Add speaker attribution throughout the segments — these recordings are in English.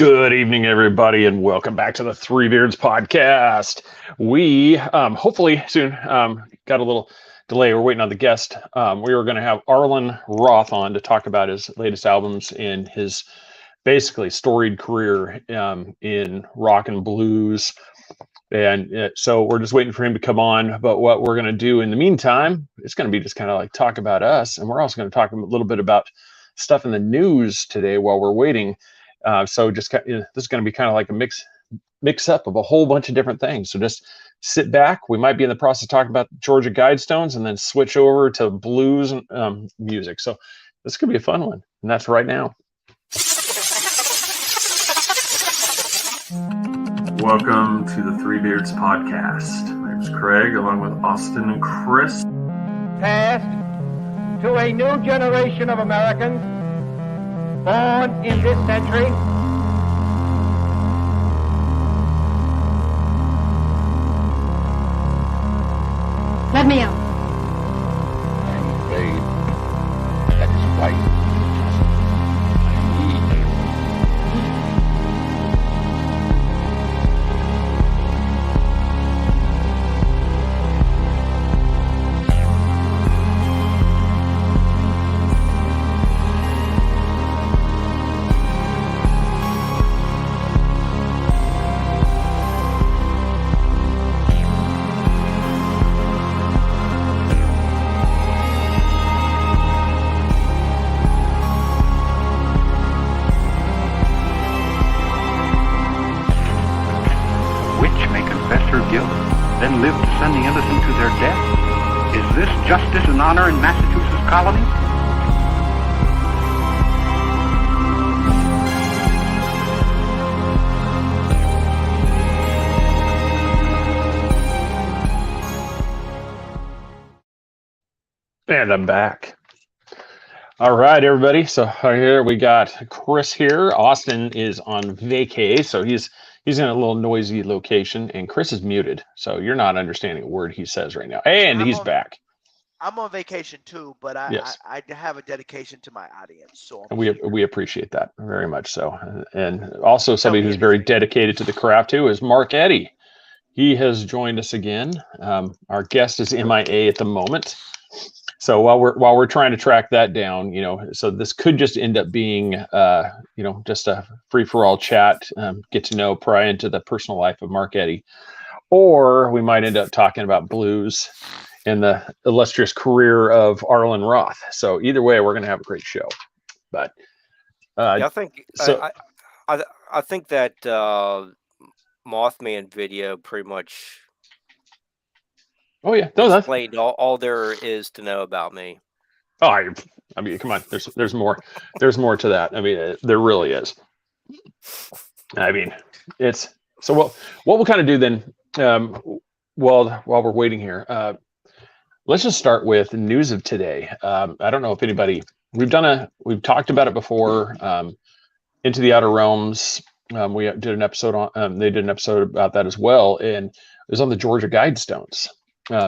Speaker 1: Good evening, everybody, and welcome back to the Three Beards podcast. We hopefully soon got a little delay. We're waiting on the guest. We were going to have Arlen Roth on to talk about his latest albums and his basically storied career in rock and blues. And so we're just waiting for him to come on. But what we're going to do in the meantime, it's going to be just kind of like talk about us. And we're also going to talk a little bit about stuff in the news today while we're waiting. So just this is going to be kind of like a mix up of a whole bunch of different things. So just sit back. We might be in the process of talking about Georgia Guidestones and then switch over to blues music. So this could be a fun one. And that's right now. Welcome to the Three Beards podcast. My name is Craig, along with Austin and Chris.
Speaker 2: Passed to a new generation of Americans born in this century.
Speaker 3: Let me out.
Speaker 4: I'm afraid that is right. I need you.
Speaker 5: Then live to send the innocent to their death? Is this justice and honor in Massachusetts colony?
Speaker 1: And I'm back. All right, everybody. So here we got Chris here. Austin is on vacay, so he's in a little noisy location, and Chris is muted, so you're not understanding a word he says right now. And he's back.
Speaker 6: I'm on vacation too, but I have a dedication to my audience. So
Speaker 1: we appreciate that very much so. And also somebody who's very dedicated to the craft too is Mark Eddy. He has joined us again. Our guest is MIA at the moment. So while we're trying to track that down, so this could just end up being, just a free-for-all chat, get to know, pry into the personal life of Mark Eddy, or we might end up talking about blues and the illustrious career of Arlen Roth. So either way, we're going to have a great show. But
Speaker 7: I think I think that Mothman video pretty much.
Speaker 1: Oh yeah, no, that's
Speaker 7: explained all there is to know about me.
Speaker 1: Oh, I mean, come on. There's more. There's more to that. I mean, there really is. I mean, it's so. What we'll kind of do then, while we're waiting here, let's just start with news of today. I don't know if anybody we've talked about it before. Into the Outer Realms. We did an episode on. They did an episode about that as well, and it was on the Georgia Guidestones.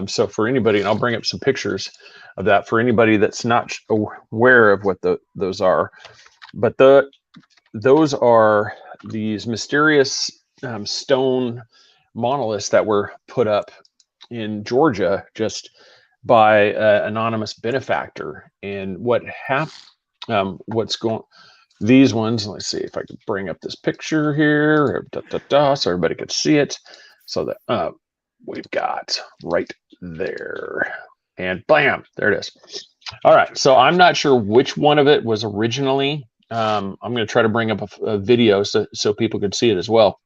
Speaker 1: So for anybody, and I'll bring up some pictures of that for anybody that's not aware of what those are, but those are these mysterious stone monoliths that were put up in Georgia just by an anonymous benefactor. And what happened? These ones? Let's see if I can bring up this picture here, so everybody could see it. So that we've got right there, and bam, there it is. All right, so I'm not sure which one of it was originally. I'm going to try to bring up a video so people could see it as well.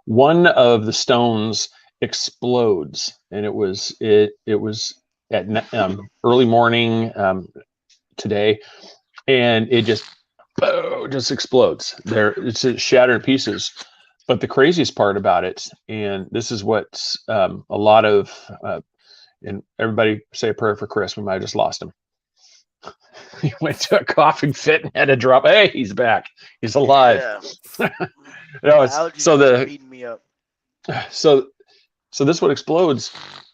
Speaker 1: One of the stones explodes, and it was at early morning today, and it just explodes. It's shattered in pieces. But the craziest part about it, and this is what's a lot of, and everybody say a prayer for Chris. We might have just lost him. He went to a coughing fit and had to drop. Hey, he's back. He's alive.
Speaker 6: Yeah.
Speaker 1: So this one explodes.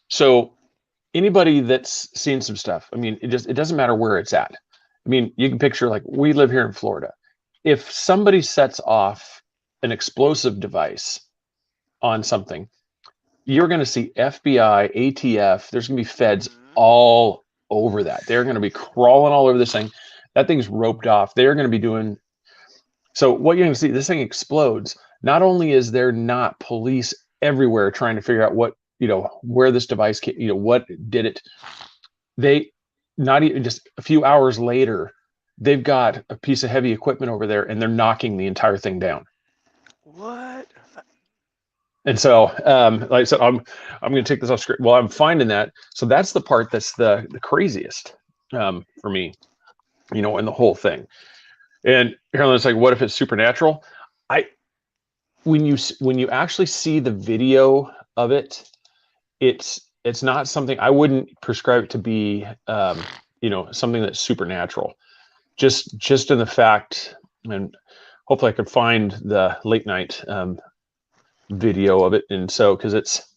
Speaker 1: So anybody that's seen some stuff, I mean, it doesn't matter where it's at. I mean, you can picture, like, we live here in Florida. if somebody sets off an explosive device on something, you're going to see FBI, ATF, there's going to be feds all over that. They're going to be crawling all over this thing. That thing's roped off. They're going to be doing. So what you're going to see, this thing explodes. Not only is there not police everywhere trying to figure out what, where this device came, what did it, they, not even just a few hours later, they've got a piece of heavy equipment over there and they're knocking the entire thing down.
Speaker 6: What?
Speaker 1: And so, like I said, I'm going to take this off script. Well, I'm finding that. So that's the part that's the craziest for me, in the whole thing. And it's like, what if it's supernatural? When you actually see the video of it, it's not something I wouldn't prescribe it to be, something that's supernatural. Just in the fact, and hopefully I could find the late night video of it, and so because it's.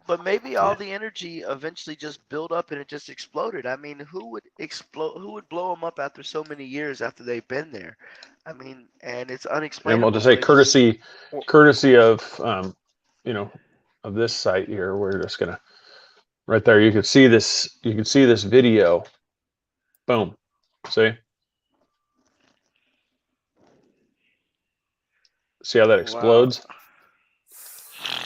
Speaker 6: But maybe all the energy eventually just built up and it just exploded. I mean, who would explode? Who would blow them up after so many years after they've been there? I mean, and it's unexplainable.
Speaker 1: And we'll just say courtesy of of this site here. We're just gonna right there. You can see this. You can see this video. Boom. See. See how that explodes? Wow.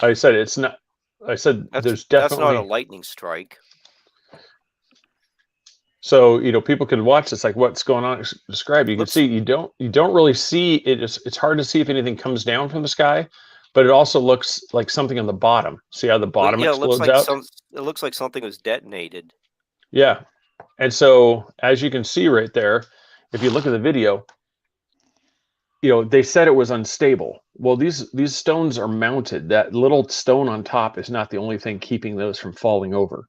Speaker 1: I said it's not. I said there's definitely.
Speaker 7: That's not a lightning strike.
Speaker 1: So people can watch. It's like what's going on. Describe. You can see. You don't really see it. It's hard to see if anything comes down from the sky, but it also looks like something on the bottom. See how the bottom explodes out?
Speaker 7: It looks like something was detonated.
Speaker 1: Yeah, and so as you can see right there, if you look at the video. They said it was unstable. Well, these stones are mounted. That little stone on top is not the only thing keeping those from falling over.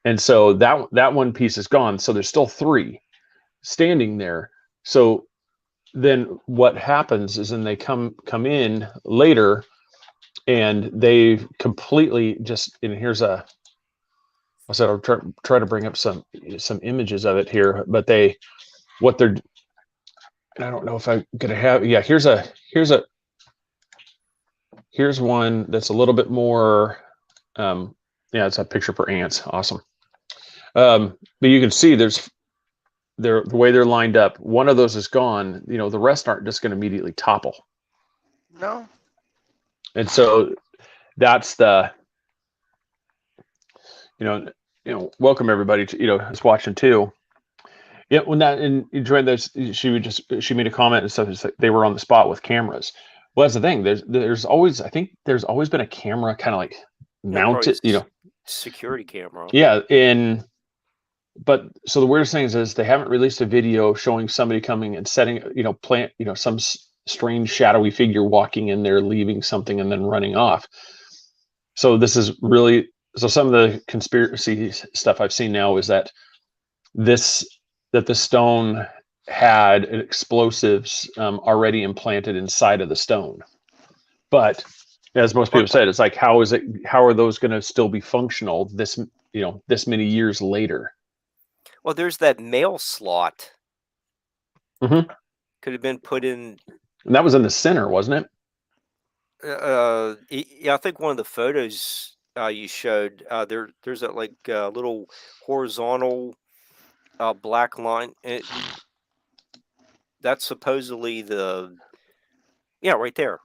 Speaker 1: And so that one piece is gone. So there's still 3 standing there. So then what happens is then they come in later and they completely just, and here's I said, I'll try to bring up some images of it here, but I don't know if I'm gonna have. Yeah, here's one that's a little bit more. Yeah, it's a picture for ants. Awesome. But you can see the way they're lined up. One of those is gone. The rest aren't just going to immediately topple.
Speaker 6: No. And
Speaker 1: so that's the. Welcome everybody to who's watching too. Yeah, when that and you joined this, she made a comment and stuff. It's like they were on the spot with cameras. Well, that's the thing. There's always been a camera kind of like mounted,
Speaker 7: security camera.
Speaker 1: Yeah, but so the weirdest thing is they haven't released a video showing somebody coming and setting, some strange shadowy figure walking in there, leaving something and then running off. So this is really some of the conspiracy stuff I've seen now is that the stone had explosives already implanted inside of the stone. But as most people said, it's like, how are those going to still be functional this many years later?
Speaker 7: Well, there's that mail slot.
Speaker 1: Mm-hmm.
Speaker 7: Could have been put in.
Speaker 1: And that was in the center, wasn't it?
Speaker 7: Yeah, I think one of the photos you showed, there's a little horizontal black line. That's supposedly right there.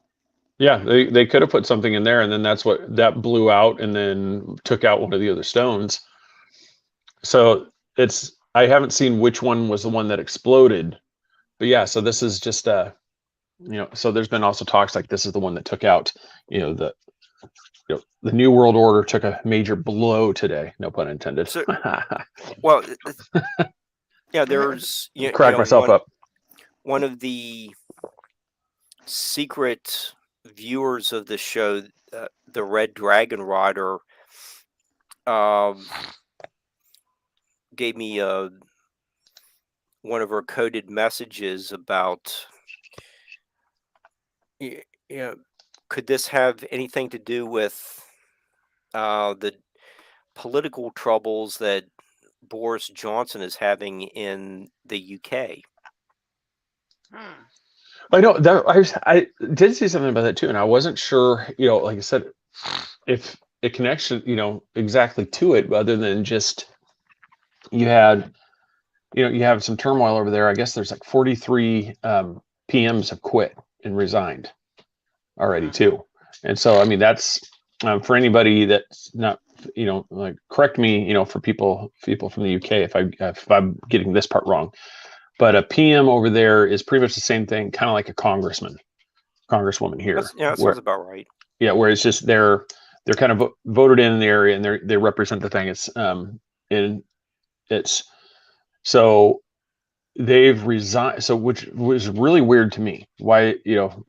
Speaker 1: Yeah, they could have put something in there, and then that blew out, and then took out one of the other stones. So I haven't seen which one was the one that exploded, but yeah. So this is just so there's been also talks like this is the one that took out, the New World Order took a major blow today. No pun intended.
Speaker 7: So, well, yeah, there's
Speaker 1: crack myself up.
Speaker 7: One of the secret viewers of the show, the Red Dragon Rider, gave me one of her coded messages about, could this have anything to do with the political troubles that Boris Johnson is having in the UK?
Speaker 1: I know that I did see something about that too, and I wasn't sure, like I said, if it connects, exactly to it, other than just you had, you have some turmoil over there. I guess there's like 43 PMs have quit and resigned already too, and so I mean that's for anybody that's not, like correct me, for people from the UK if I'm getting this part wrong. But a PM over there is pretty much the same thing, kind of like a congresswoman here.
Speaker 7: That sounds about right.
Speaker 1: Yeah, where it's just they're kind of voted in the area, and they represent the thing. It's so they've resigned. So which was really weird to me. Why,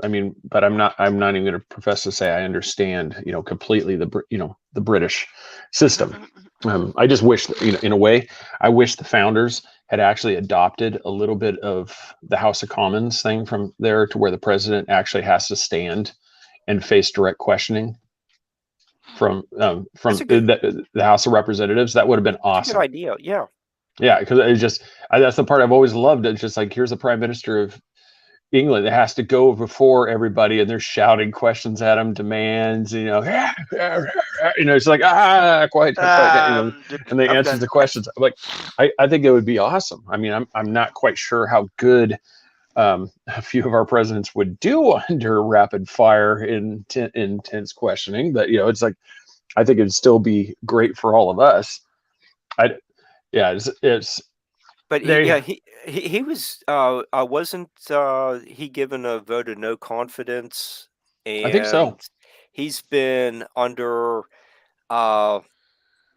Speaker 1: I mean, but I'm not even going to profess to say I understand, completely the British system. I just wish, in a way, I wish the founders had actually adopted a little bit of the House of Commons thing from there, to where the president actually has to stand and face direct questioning from the House of Representatives. That would have been awesome.
Speaker 7: Good idea. Yeah.
Speaker 1: Yeah, because it's just that's the part I've always loved. It's just like, here's the Prime Minister of England that has to go before everybody, and they're shouting questions at him, demands, it's like quiet, and they answer the questions. Like, I think it would be awesome. I mean, I'm not quite sure how good a few of our presidents would do under rapid fire intense questioning, but it's like, I think it'd still be great for all of us. It's
Speaker 7: But he was wasn't he given a vote of no confidence? And
Speaker 1: I think so.
Speaker 7: He's been under a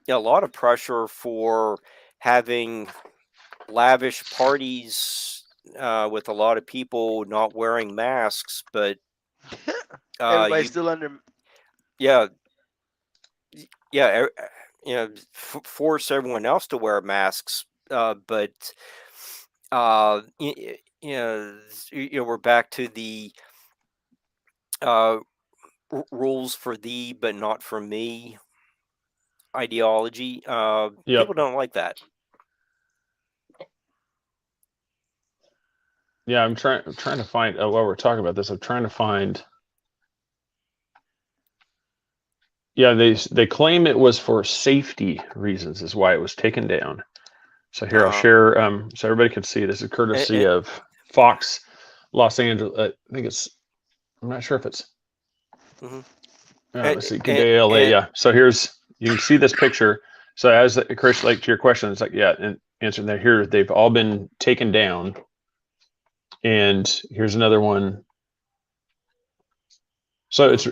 Speaker 7: lot of pressure for having lavish parties with a lot of people not wearing masks, but
Speaker 6: everybody's still under.
Speaker 7: Force everyone else to wear masks. But we're back to the rules for thee but not for me ideology. People don't like that.
Speaker 1: Yeah, I'm trying to find while we're talking about this. I'm trying to find. Yeah, they claim it was for safety reasons is why it was taken down. So here I'll share so everybody can see. This is courtesy of Fox Los Angeles. I think I'm not sure if it's. Let's see, LA. Yeah. So you can see this picture. So as Chris, like to your question, it's like and answering that here, they've all been taken down. And here's another one. So
Speaker 7: it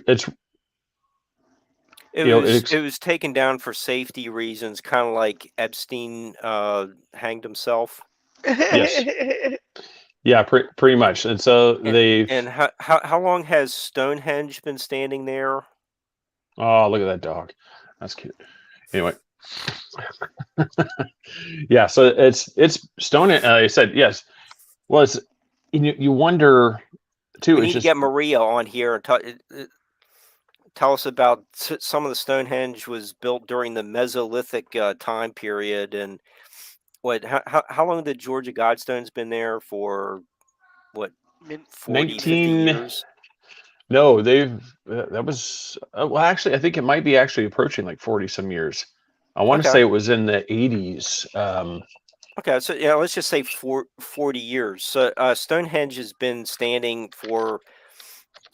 Speaker 7: was taken down for safety reasons, kind of like Epstein hanged himself.
Speaker 1: Yes. Yeah, pretty much. And so
Speaker 7: how long has Stonehenge been standing there?
Speaker 1: Oh, look at that dog. That's cute. Anyway. Yeah, so it's Stonehenge. I said yes. Well, it's you wonder too.
Speaker 7: We need to get Maria on here and tell us about some of the Stonehenge was built during the Mesolithic time period, and how long the Georgia Guidestones been there for? What, 40, 50 years?
Speaker 1: No, that was well, actually, I think it might be actually approaching like 40 some years. I want to say it was in the 80s.
Speaker 7: Okay, so let's just say 40 years. So Stonehenge has been standing for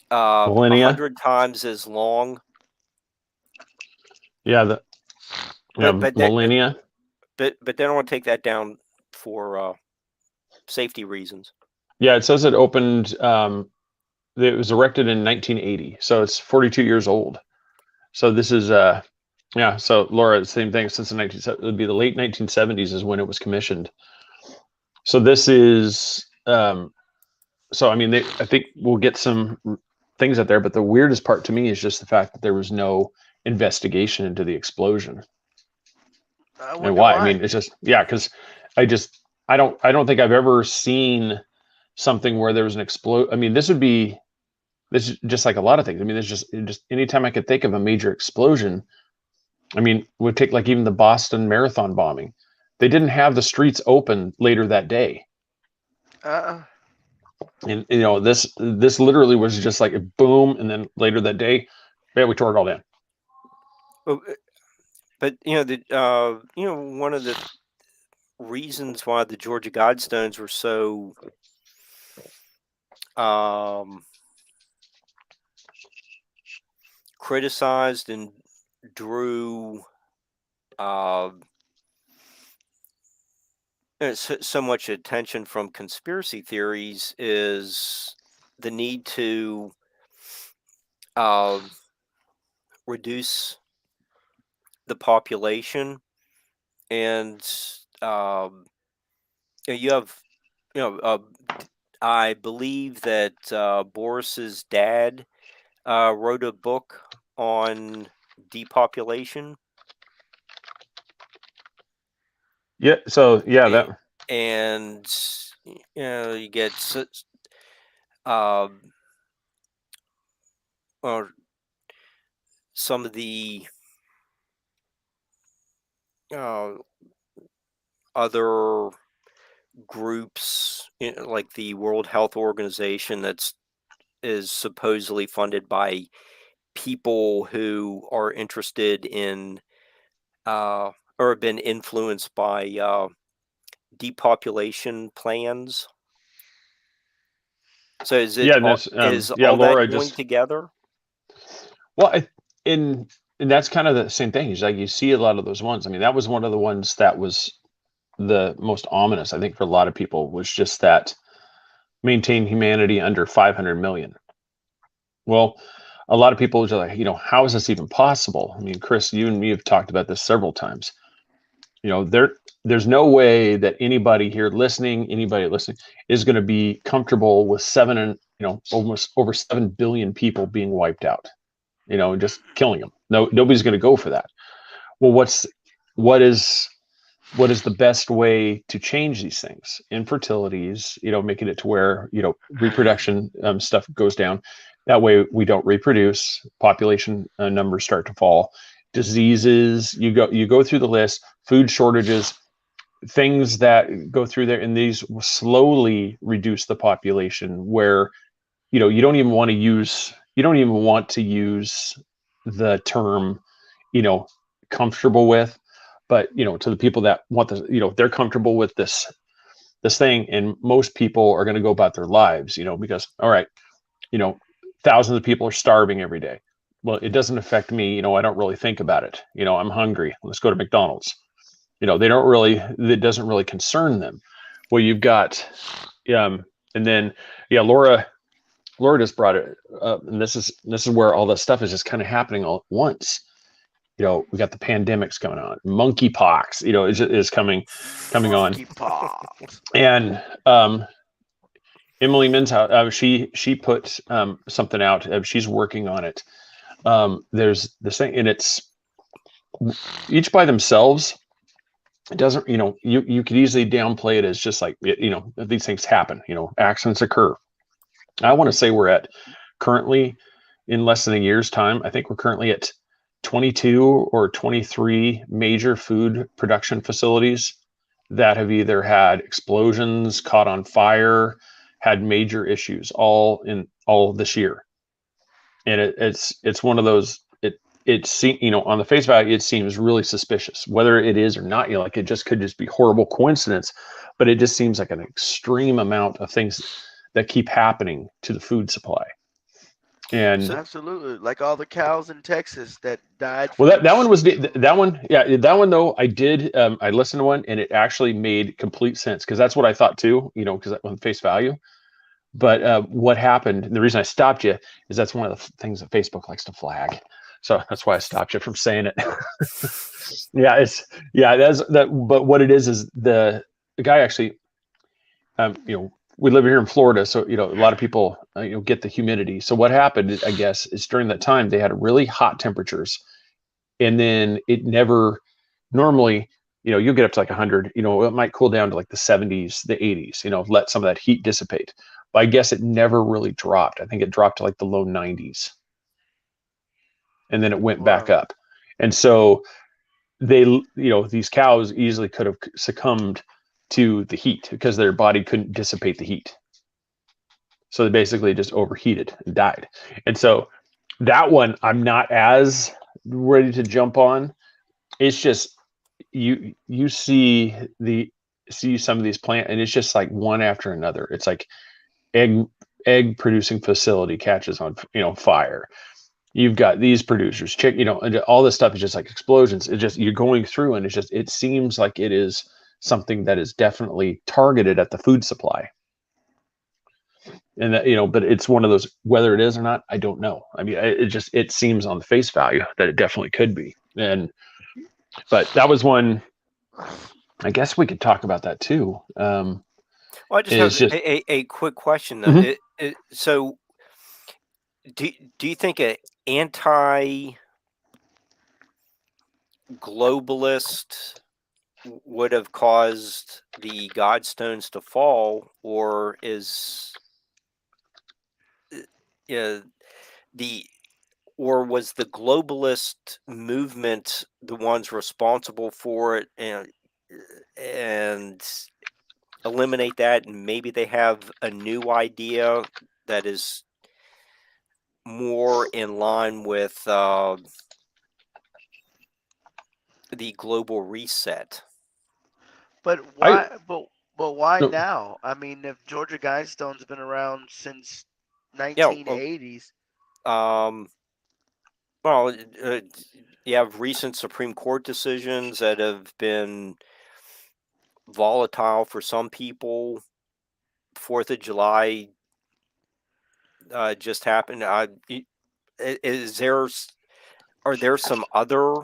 Speaker 1: millennia,
Speaker 7: 100 times as long.
Speaker 1: Yeah, millennia.
Speaker 7: But they don't want to take that down for safety reasons. Yeah,
Speaker 1: it says it opened. It was erected in 1980, so it's 42 years old. So this is So Laura, the same thing since it would be the late 1970s is when it was commissioned. So this is so I mean I think we'll get some things out there, but the weirdest part to me is just the fact that there was no investigation into the explosion. And why? I mean, it's just because I don't think I've ever seen something where there was an explosion. I mean, this is just like a lot of things. I mean, there's just anytime I could think of a major explosion. I mean, we'd take like even the Boston Marathon bombing. They didn't have the streets open later that day. And this literally was just like a boom, and then later that day, yeah, we tore it all down.
Speaker 7: But one of the reasons why the Georgia Guidestones were so criticized and drew so much attention from conspiracy theories is the need to reduce the population, and you have, I believe that Boris's dad wrote a book on depopulation.
Speaker 1: Yeah. So yeah, that.
Speaker 7: And you get or some of the other groups, like the World Health Organization, is supposedly funded by people who are interested in or have been influenced by depopulation plans. So is it all
Speaker 1: Laura
Speaker 7: that going together?
Speaker 1: Well, and that's kind of the same thing. Is like you see a lot of those ones. I mean, that was one of the ones that was the most ominous, I think, for a lot of people, was just that maintain humanity under 500 million. Well, a lot of people are like, how is this even possible? I mean, Chris, you and me have talked about this several times. There's no way that anybody listening is going to be comfortable with almost over 7 billion people being wiped out, just killing them. Nobody's going to go for that. Well, what is the best way to change these things? Infertilities, making it to where, reproduction stuff goes down. That way we don't reproduce, population numbers start to fall. Diseases, you go through the list, food shortages, things that go through there, and these will slowly reduce the population where, you don't even want to use the term, comfortable with, but, to the people that want this, they're comfortable with this thing. And most people are going to go about their lives, because, all right, thousands of people are starving every day. Well, it doesn't affect me. I don't really think about it. I'm hungry. Let's go to McDonald's. It doesn't really concern them. Well, you've got, and then, Laura just brought it up, and this is where all this stuff is just kind of happening all at once. We got the pandemics going on, monkeypox, is coming on. And Emily Minzhouse, she put something out. She's working on it. There's this thing, and it's each by themselves. It doesn't, you could easily downplay it as just like, these things happen, accidents occur. I want to say we're at currently, in less than a year's time, I think we're currently at 22 or 23 major food production facilities that have either had explosions, caught on fire, had major issues all this year. And it's one of those, on the face value, it seems really suspicious. Whether it is or not, it just could just be horrible coincidence, but it just seems like an extreme amount of things that keep happening to the food supply. And
Speaker 6: absolutely, like all the cows in Texas that died.
Speaker 1: Well, that one though, I listened to one, and it actually made complete sense, because that's what I thought too, because on face value. But what happened, the reason I stopped you is that's one of the things that Facebook likes to flag. So that's why I stopped you from saying it. But what it is the guy actually, we live here in Florida, so a lot of people get the humidity. So what happened, I guess, is during that time they had really hot temperatures, and then it never normally, you'll get up to like 100. It might cool down to like the 70s, the 80s. Let some of that heat dissipate. But I guess it never really dropped. I think it dropped to like the low 90s, and then it went back up. And so they, these cows easily could have succumbed to the heat because their body couldn't dissipate the heat. So they basically just overheated and died. And so that one I'm not as ready to jump on. It's just you see some of these plants, and it's just like one after another. It's like egg producing facility catches on fire. You've got these producers, and all this stuff is just like explosions. It's just you're going through, and it seems like it is something that is definitely targeted at the food supply. And that, but it's one of those, whether it is or not, I don't know. I mean, it seems on the face value that it definitely could be. But that was one, I guess we could talk about that too.
Speaker 7: Well, I just have a quick question.
Speaker 1: Mm-hmm.
Speaker 7: So do you think an anti-globalist would have caused the Godstones to fall, or is or was the globalist movement the ones responsible for it, and eliminate that, and maybe they have a new idea that is more in line with the global reset?
Speaker 6: But why? But why now? I mean, if Georgia Guidestone's been around since 1980s.
Speaker 7: Well, you have recent Supreme Court decisions that have been volatile for some people. 4th of July just happened. Are there some other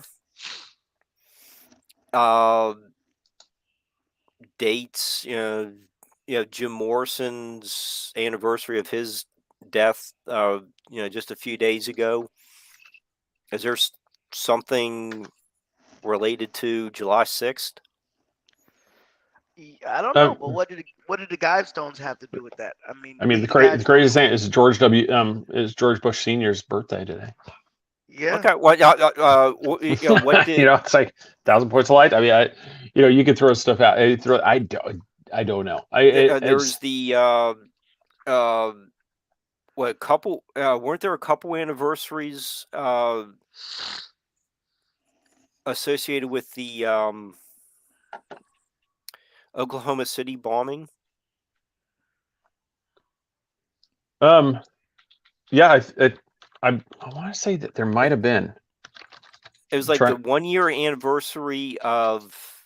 Speaker 7: dates? Jim Morrison's anniversary of his death, just a few days ago. Is there something related to July 6th?
Speaker 6: I don't know, but what did the Guidestones have to do with that? I mean,
Speaker 1: the craziest thing is George Bush Sr.'s birthday today.
Speaker 6: Yeah.
Speaker 7: Okay. What did
Speaker 1: it's like 1,000 points of light. I mean, you can throw stuff out. I don't know.
Speaker 7: There's the couple? Weren't there a couple anniversaries associated with the Oklahoma City bombing?
Speaker 1: Yeah, I want to say that there might have been.
Speaker 7: It was like the 1-year anniversary of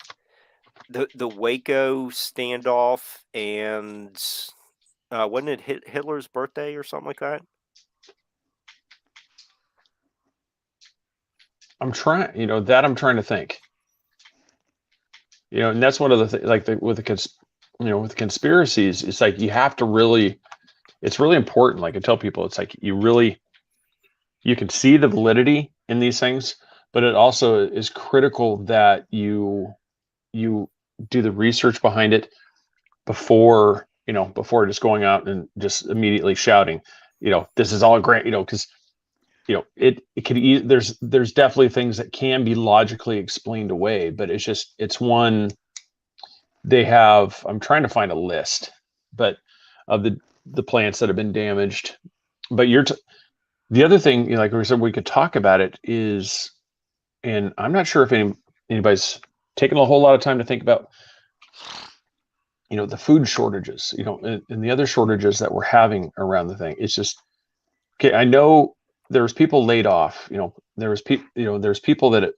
Speaker 7: the Waco standoff, and wasn't it Hitler's birthday or something like that?
Speaker 1: I'm trying to think. And that's one of the things, like with the conspiracies, it's like you have to really, it's really important. Like I tell people, it's like you can see the validity in these things, but it also is critical that you do the research behind it before just going out and just immediately shouting, this is all great, because it could there's definitely things that can be logically explained away, but it's one they have. I'm trying to find a list, but of the plants that have been damaged. But the other thing, like we said, we could talk about it is, and I'm not sure if anybody's taken a whole lot of time to think about, the food shortages, and the other shortages that we're having around the thing. It's just, okay, I know there's people laid off, there's people that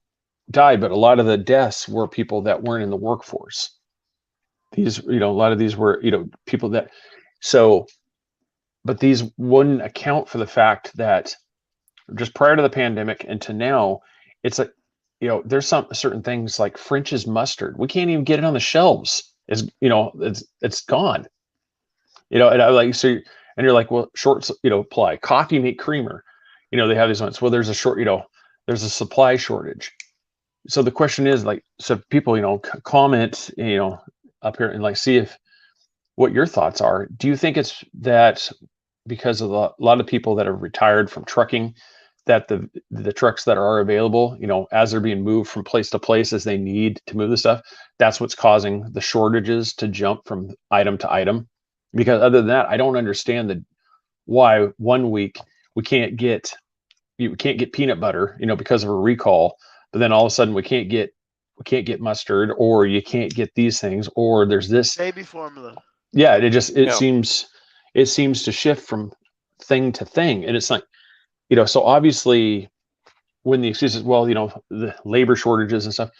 Speaker 1: died, but a lot of the deaths were people that weren't in the workforce. These, a lot of these were, people that, but these wouldn't account for the fact that just prior to the pandemic and to now, it's like, there's some certain things like French's mustard. We can't even get it on the shelves. It's gone. And I like, so, and you're like, well, short, supply. Coffee mate creamer. They have these ones. Well, there's there's a supply shortage. So the question is, like, so people, comment, up here and like see what your thoughts are. Do you think it's that because of a lot of people that have retired from trucking, that the trucks that are available, as they're being moved from place to place as they need to move the stuff, that's what's causing the shortages to jump from item to item? Because other than that, I don't understand why one week we can't get peanut butter, because of a recall, but then all of a sudden we can't get mustard, or you can't get these things, or there's this
Speaker 6: Baby formula.
Speaker 1: Yeah, it
Speaker 7: Yeah.
Speaker 1: seems to shift from thing to thing, and it's like, so obviously when the excuses, well, the labor shortages and stuff,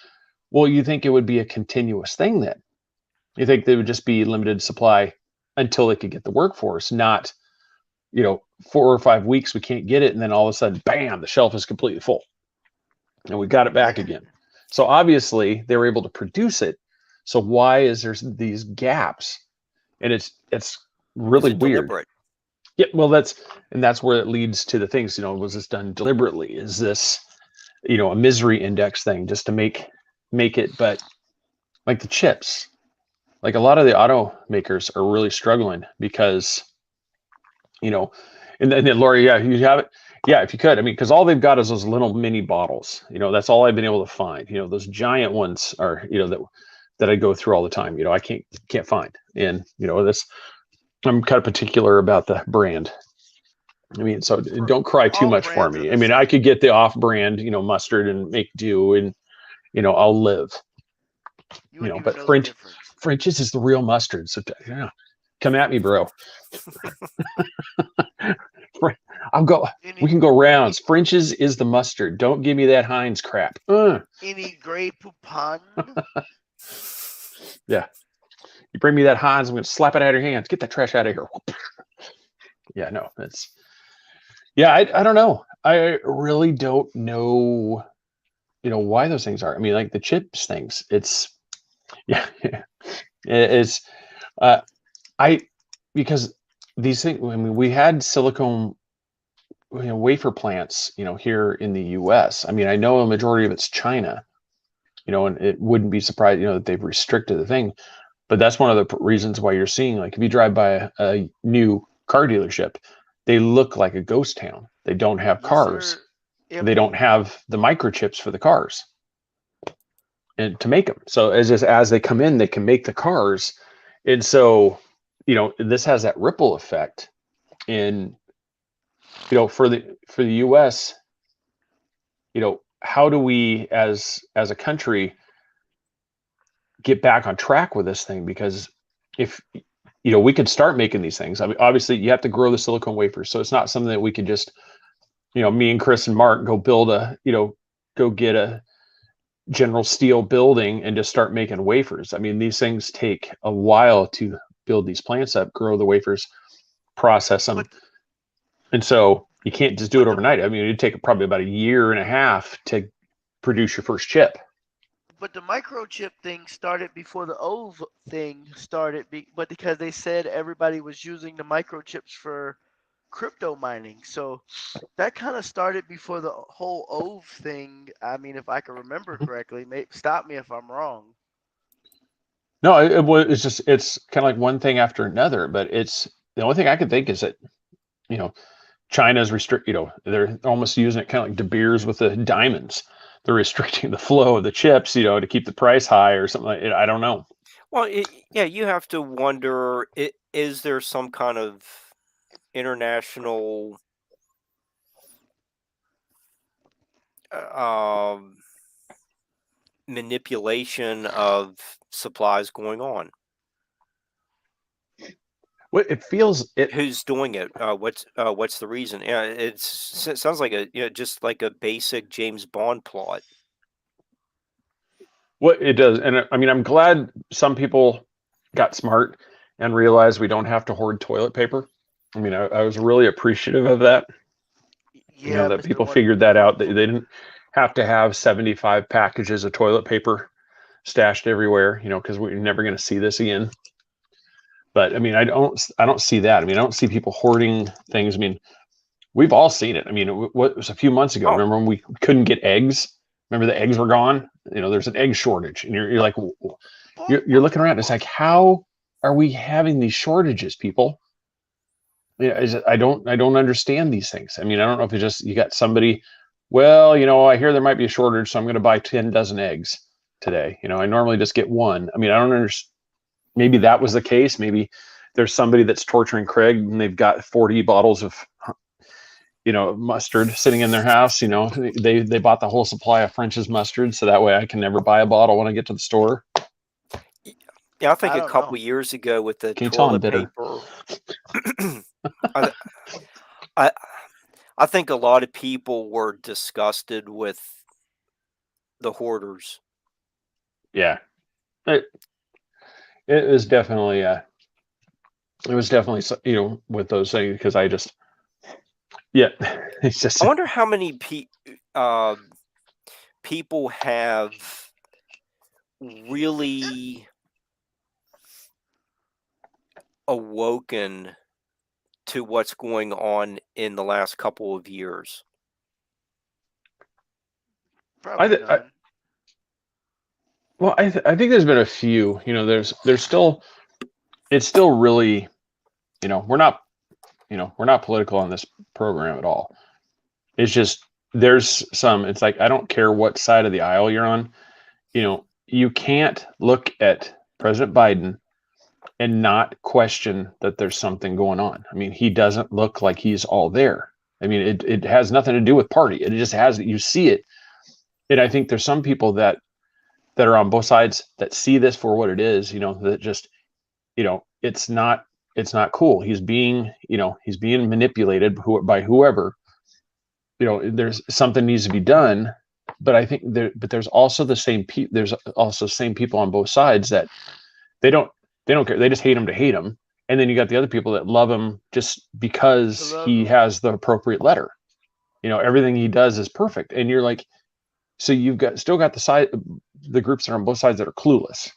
Speaker 1: well, you think it would be a continuous thing then. You think they would just be limited supply until they could get the workforce, not 4 or 5 weeks we can't get it, and then all of a sudden, bam, the shelf is completely full and we got it back again. So obviously they were able to produce it. So why is there these gaps? And it's really weird.
Speaker 7: Deliberate?
Speaker 1: Yeah, well, that's where it leads to the things, was this done deliberately? Is this, a misery index thing just to make it? But like the chips, like a lot of the automakers are really struggling because, and then Lori, yeah, you have it. Yeah, if you could, because all they've got is those little mini bottles. That's all I've been able to find. Those giant ones are, that I go through all the time. I can't find. And I'm kind of particular about the brand. So don't cry too much for me. I could get the off-brand, mustard and make do, and I'll live. But French's is the real mustard. So yeah, come at me, bro. We can go rounds. French's is the mustard. Don't give me that Heinz crap.
Speaker 6: Any Grey Poupon?
Speaker 1: Yeah. You bring me that Heinz, I'm going to slap it out of your hands. Get that trash out of here. Yeah, no, I don't know. I really don't know, why those things are. Like the chips things, because these things, we had silicone, wafer plants, here in the US. I know a majority of it's China, and it wouldn't be surprised, that they've restricted the thing. But that's one of the reasons why you're seeing, like, if you drive by a new car dealership, they look like a ghost town. They don't have cars. They don't have the microchips for the cars and to make them. So as they come in, they can make the cars. And so, this has that ripple effect in, for the US, how do we as a country get back on track with this thing? Because if we could start making these things, obviously you have to grow the silicone wafers, so it's not something that we could just me and Chris and Mark go build go get a General Steel building and just start making wafers. These things take a while to build these plants up, grow the wafers, process them, and so you can't just do it overnight. It'd take probably about 1.5 years to produce your first chip.
Speaker 6: But the microchip thing started before the OVE thing started, but because they said everybody was using the microchips for crypto mining. So that kind of started before the whole OVE thing. If I can remember correctly, stop me if I'm wrong.
Speaker 1: No, it's kind of like one thing after another, but it's the only thing I can think is that, China's they're almost using it kind of like De Beers with the diamonds. They're restricting the flow of the chips, to keep the price high or something like it. I don't know.
Speaker 7: Well, you have to wonder, is there some kind of international manipulation of supplies going on?
Speaker 1: Well, it feels it.
Speaker 7: Who's doing it? What's the reason? Yeah, it sounds like just like a basic James Bond plot.
Speaker 1: What it does, and I'm glad some people got smart and realized we don't have to hoard toilet paper. I was really appreciative of that.
Speaker 6: Yeah,
Speaker 1: that people figured that out. They didn't have to have 75 packages of toilet paper stashed everywhere. Because we're never going to see this again. But I don't see that. I don't see people hoarding things. We've all seen it. What was a few months ago? Remember when we couldn't get eggs? Remember the eggs were gone? There's an egg shortage, and you're like, you're looking around. It's like, how are we having these shortages, people? I don't understand these things. I don't know if it's just you got somebody. Well, I hear there might be a shortage, so I'm going to buy 10 dozen eggs today. I normally just get one. I don't understand. Maybe that was the case. Maybe there's somebody that's torturing Craig and they've got 40 bottles of, mustard sitting in their house. They bought the whole supply of French's mustard. So that way I can never buy a bottle when I get to the store.
Speaker 7: Yeah, I think
Speaker 6: I
Speaker 7: a
Speaker 6: don't
Speaker 7: couple
Speaker 6: know.
Speaker 7: years ago with the
Speaker 1: Can you tell I'm
Speaker 7: toilet
Speaker 1: bitter?
Speaker 7: paper, I think a lot of people were disgusted with the hoarders.
Speaker 1: Yeah. It was definitely, with those things, because it's just,
Speaker 7: I wonder how many people have really awoken to what's going on in the last couple of years.
Speaker 6: Probably none.
Speaker 1: Well, I think there's been a few. There's still, it's still really, we're not political on this program at all. It's just there's some. It's like I don't care what side of the aisle you're on. You can't look at President Biden and not question that there's something going on. I mean, he doesn't look like he's all there. I mean, it has nothing to do with party. It just has, you see it. And I think there's some people that are on both sides that see this for what it is, that just, it's not cool. He's being manipulated by whoever, there's something needs to be done. But I think there's also the same people on both sides that they don't care. They just hate him to hate him. And then you got the other people that love him just because he has the appropriate letter. Everything he does is perfect. And you're like, so you've still got the groups that are on both sides that are clueless.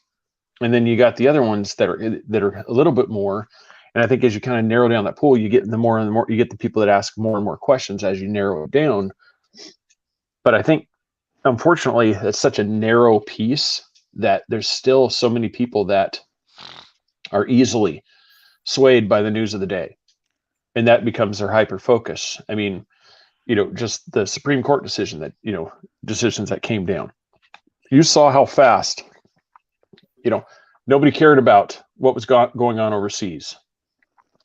Speaker 1: And then you got the other ones that are a little bit more. And I think as you kind of narrow down that pool, you get the more and the more, you get the people that ask more and more questions as you narrow it down. But I think, unfortunately, it's such a narrow piece that there's still so many people that are easily swayed by the news of the day. And that becomes their hyper focus. I mean, just the Supreme Court decision decisions that came down. You saw how fast, nobody cared about what was going on overseas.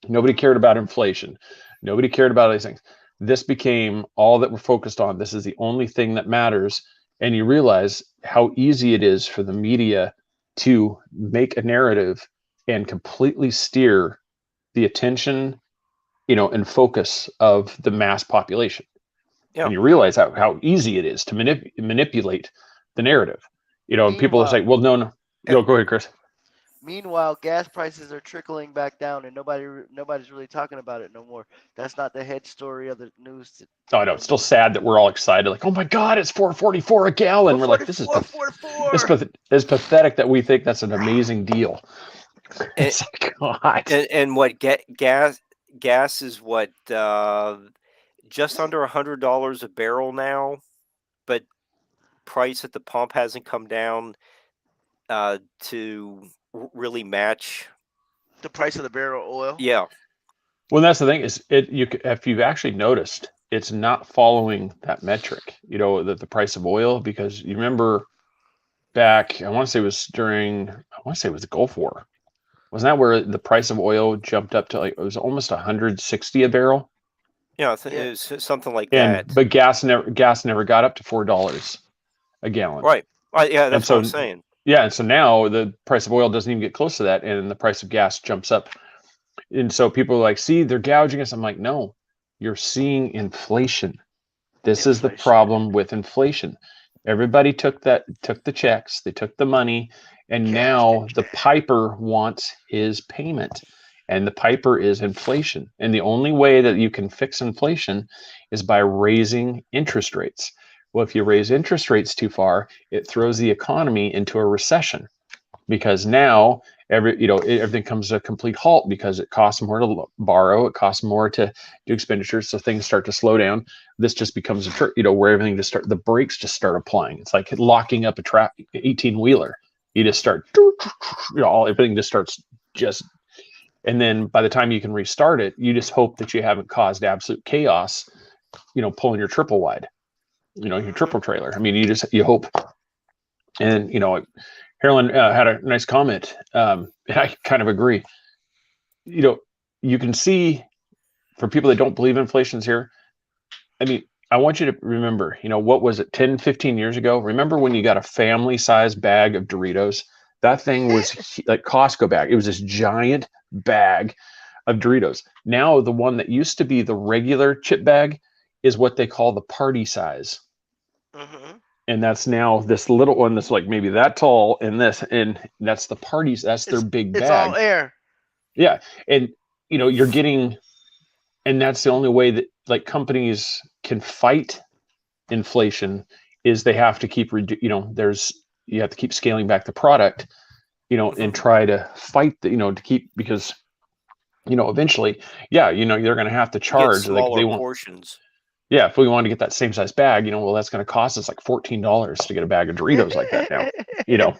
Speaker 1: Nobody cared about inflation. Nobody cared about these things. This became all that we're focused on. This is the only thing that matters. And you realize how easy it is for the media to make a narrative and completely steer the attention, and focus of the mass population. Yeah. And you realize how easy it is to manipulate the narrative. And people are like, well, no. Go ahead, Chris.
Speaker 6: Meanwhile, gas prices are trickling back down, and nobody's really talking about it no more. That's not the head story of the news.
Speaker 1: Oh, no, it's still sad that we're all excited. Like, oh my God, it's $4.44 a gallon. We're like, this is it's pathetic that we think that's an amazing deal. It's like, God.
Speaker 7: And what gas is what just under $100 a barrel now, but price at the pump hasn't come down to really match
Speaker 6: the price of the barrel of oil.
Speaker 7: Yeah.
Speaker 1: Well, that's the thing is if you've actually noticed, it's not following that metric, the price of oil, because you remember back, I want to say it was the Gulf War. Wasn't that where the price of oil jumped up to it was almost 160 a barrel?
Speaker 7: Yeah, I think it was something like
Speaker 1: that. But gas never got up to $4 a gallon.
Speaker 7: Right. Yeah, that's what I'm saying.
Speaker 1: Yeah, and so now the price of oil doesn't even get close to that, and the price of gas jumps up. And so people are like, see, they're gouging us. I'm like, no, you're seeing inflation. This is the problem with inflation. Everybody took the checks, they took the money, and now the piper wants his payment. And the piper is inflation. And the only way that you can fix inflation is by raising interest rates. Well, if you raise interest rates too far, it throws the economy into a recession, because now everything comes to a complete halt because it costs more to borrow, it costs more to do expenditures, so things start to slow down. This just becomes where everything the brakes just start applying. It's like locking up a 18-wheeler. You just start, everything just starts and then by the time you can restart it, you just hope that you haven't caused absolute chaos, pulling your triple wide. Your triple trailer. I mean, you hope. And, Harlan had a nice comment. And I kind of agree. you can see, for people that don't believe inflation's here, I mean, I want you to remember, what was it, 10, 15 years ago? Remember when you got a family-sized bag of Doritos? That thing was like Costco bag. It was this giant bag of Doritos. Now, the one that used to be the regular chip bag is what they call the party size.
Speaker 6: Mm-hmm.
Speaker 1: And that's now this little one that's like maybe that tall, and that's the parties. That's their big
Speaker 6: It's
Speaker 1: bag.
Speaker 6: all air.
Speaker 1: Yeah. And, you're getting, and that's the only way that like companies can fight inflation is they have to keep, you have to keep scaling back the product, and try to fight to keep, because, eventually, yeah, they're going to have to
Speaker 7: You get
Speaker 1: charge, like
Speaker 7: smaller
Speaker 1: they want.
Speaker 7: portions.
Speaker 1: Yeah, if we want to get that same size bag, well, that's going to cost us like $14 to get a bag of Doritos like that now.
Speaker 6: You'll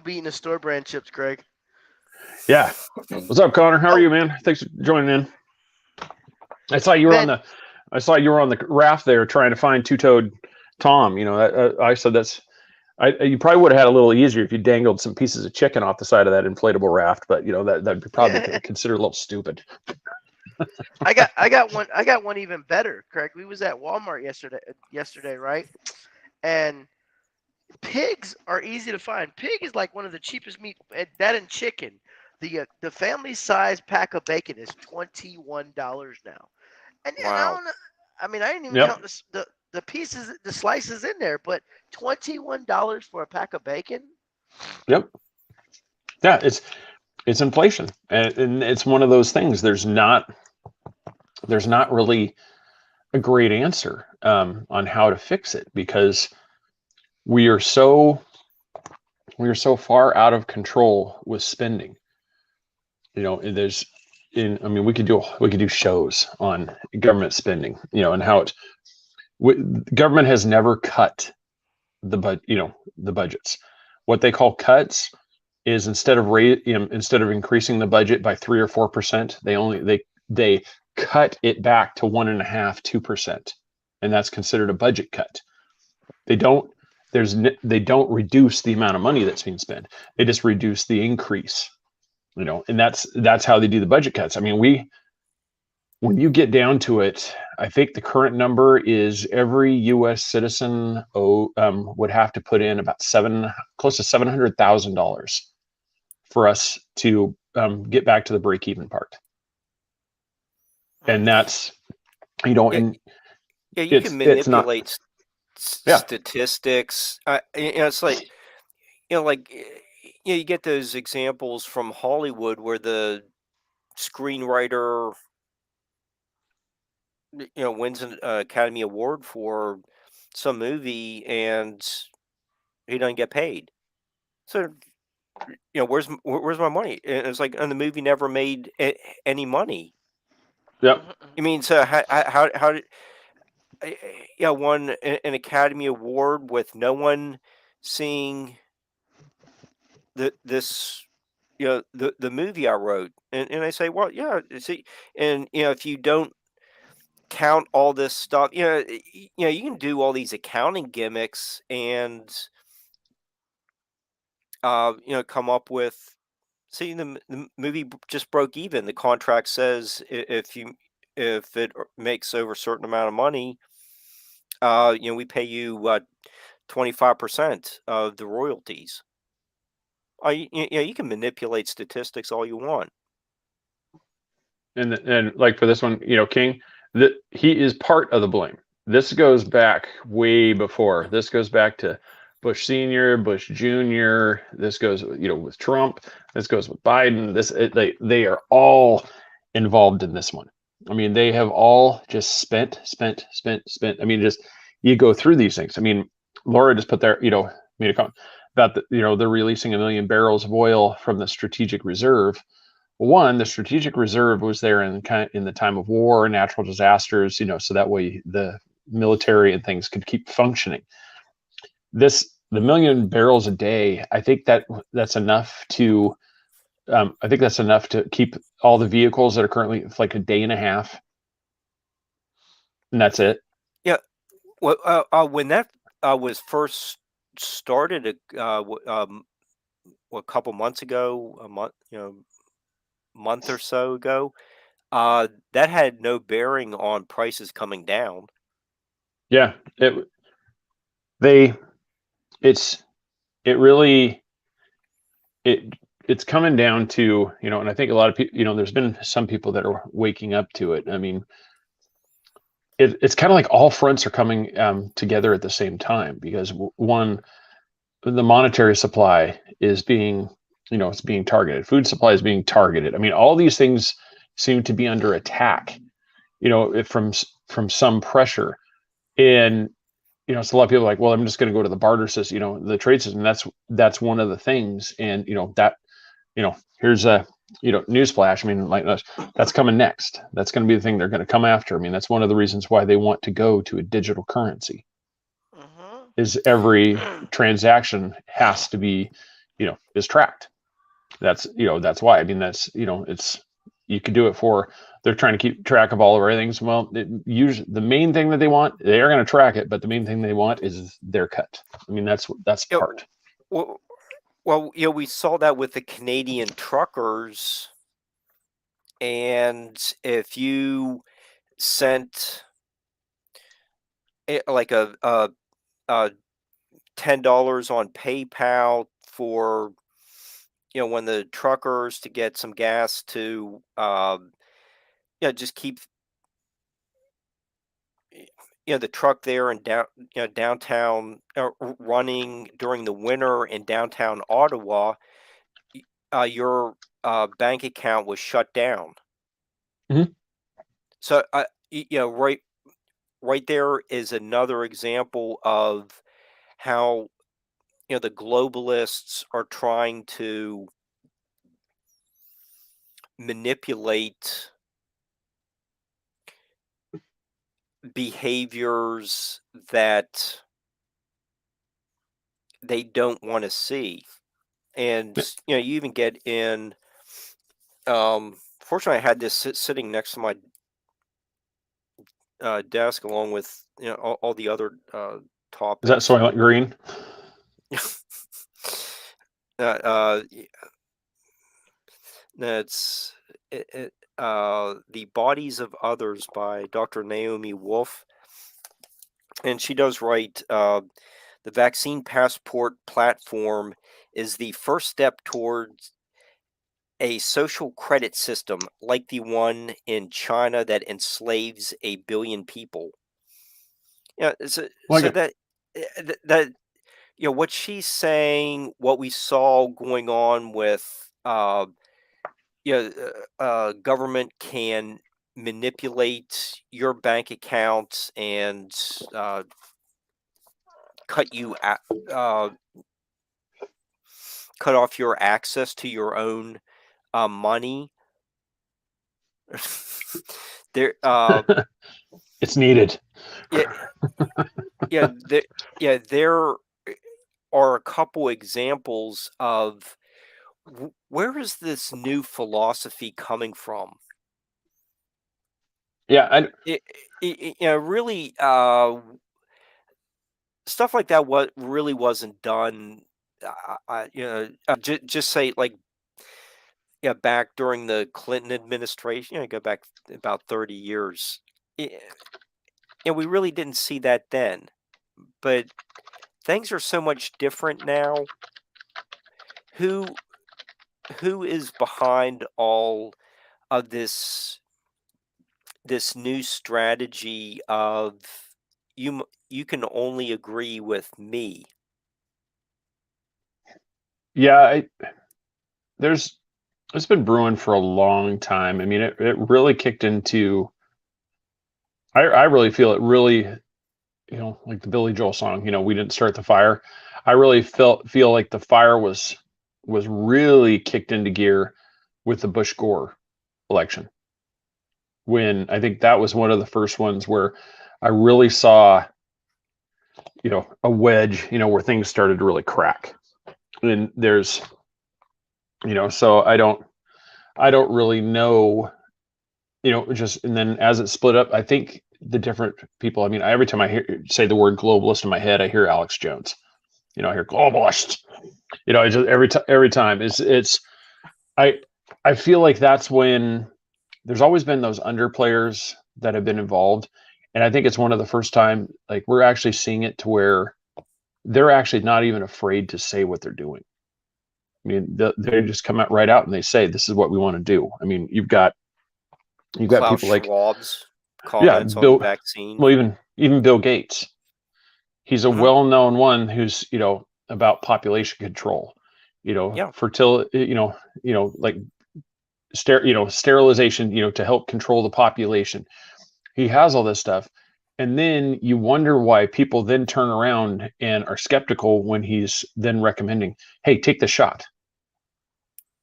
Speaker 6: be eating the store brand chips, Greg.
Speaker 1: Yeah. What's up, Connor? How are you, man? Thanks for joining in. I saw you were on the raft there trying to find two-toed Tom. I said you probably would have had a little easier if you dangled some pieces of chicken off the side of that inflatable raft, but that'd be probably considered a little stupid.
Speaker 6: I got one even better, Craig. We was at Walmart yesterday, right? And pigs are easy to find. Pig is like one of the cheapest meat. That and chicken. The family size pack of bacon is $21 now. And
Speaker 7: Wow.
Speaker 6: I don't know. I mean, I didn't even count the pieces, the slices in there, but $21 for a pack of bacon.
Speaker 1: Yep. Yeah, it's inflation, and it's one of those things. There's not really a great answer on how to fix it, because we are so far out of control with spending. We could do shows on government spending, and how government has never cut the budgets. What they call cuts is instead of increasing the budget by 3 or 4%, they cut it back to 1.5%, 2%, and that's considered a budget cut. They don't reduce the amount of money that's being spent. They just reduce the increase. And that's how they do the budget cuts. I mean, when you get down to it, I think the current number is every U.S. citizen would have to put in about close to $700,000 for us to get back to the break-even part. And that's, and
Speaker 7: you can manipulate statistics. It's like, you get those examples from Hollywood where the screenwriter wins an Academy Award for some movie and he doesn't get paid. So where's my money? And it's like, and the movie never made any money.
Speaker 1: Yep.
Speaker 7: I mean, so how did won an Academy Award with no one seeing this the movie I wrote, and I say, well, yeah, see, and if you don't count all this stuff, you can do all these accounting gimmicks and come up with, see, the movie just broke even. The contract says if it makes over a certain amount of money, we pay you 25% of the royalties. You can manipulate statistics all you want.
Speaker 1: And like for this one, King, he is part of the blame. This goes back way before. This goes back to Bush Senior, Bush Junior. This goes, with Trump. This goes with Biden. They are all involved in this one. I mean, they have all just spent. I mean, just you go through these things. I mean, Laura just put there, made a comment about they're releasing 1 million barrels of oil from the strategic reserve. One, the strategic reserve was there in the time of war, natural disasters, so that way the military and things could keep functioning. The 1 million barrels a day, I think that's enough to, keep all the vehicles that are currently like a day and a half, and that's it.
Speaker 7: Yeah, well, when that was first started, a couple months ago, a month or so ago, that had no bearing on prices coming down.
Speaker 1: Yeah, they it's it really it it's coming down to, and I think a lot of people, there's been some people that are waking up to it. I mean, it's kind of like all fronts are coming together at the same time, because one, the monetary supply is being, it's being targeted. Food supply is being targeted. I mean, all these things seem to be under attack, from some pressure. And, so a lot of people are like, well, I'm just going to go to the barter system, the trade system. That's one of the things. And, here's a, newsflash. I mean, like, that's coming next. That's going to be the thing they're going to come after. I mean, that's one of the reasons why they want to go to a digital currency. Is every transaction has to be, is tracked. That's why. I mean, that's, it's, you could do it they're trying to keep track of all of everything. Well, usually the main thing that they want, they are going to track it, but the main thing they want is their cut. I mean, that's part.
Speaker 7: Well, we saw that with the Canadian truckers, and if you sent like a $10 on PayPal for, when the truckers to get some gas to just keep the truck there and downtown running during the winter in downtown Ottawa, your bank account was shut down.
Speaker 1: Mm-hmm.
Speaker 7: So right there is another example of how the globalists are trying to manipulate behaviors that they don't want to see. And you even get in, fortunately I had this sitting next to my desk along with all the other topics.
Speaker 1: Is that Soylent Green?
Speaker 7: That's The Bodies of Others by Dr. Naomi Wolf. And she does write, the vaccine passport platform is the first step towards a social credit system like the one in China that enslaves 1 billion people. Yeah, so that what she's saying, what we saw going on with government can manipulate your bank account and cut off your access to your own money. There,
Speaker 1: it's needed.
Speaker 7: There are a couple examples of where is this new philosophy coming from?
Speaker 1: Yeah,
Speaker 7: really, stuff like that. What really wasn't done. Just say like, back during the Clinton administration. Go back about 30 years. We really didn't see that then, but things are so much different now. Who is behind all of this new strategy of you can only agree with me?
Speaker 1: Yeah, it's been brewing for a long time. I mean, it really kicked into. I really feel it really, like the Billy Joel song. We didn't start the fire. I really feel like the fire was really kicked into gear with the Bush Gore election, when I think that was one of the first ones where I really saw, a wedge, where things started to really crack. And there's, so I don't really know, and then as it split up, I think the different people, I mean, every time I say the word globalist in my head, I hear Alex Jones. you know, I hear globalists, you know, it's just every time I feel like that's when there's always been those underplayers that have been involved. And I think it's one of the first time, like, we're actually seeing it to where they're actually not even afraid to say what they're doing. I mean, they just come out right out and they say, this is what we want to do. I mean, you've got
Speaker 7: Klaus
Speaker 1: people like
Speaker 7: Schwab's comments on the vaccine.
Speaker 1: Well, even Bill Gates. He's a well-known one who's, you know, about population control, you know, fertility, you know, like sterilization, you know, to help control the population. He has all this stuff. And then you wonder why people then turn around and are skeptical when he's then recommending, hey, take the shot.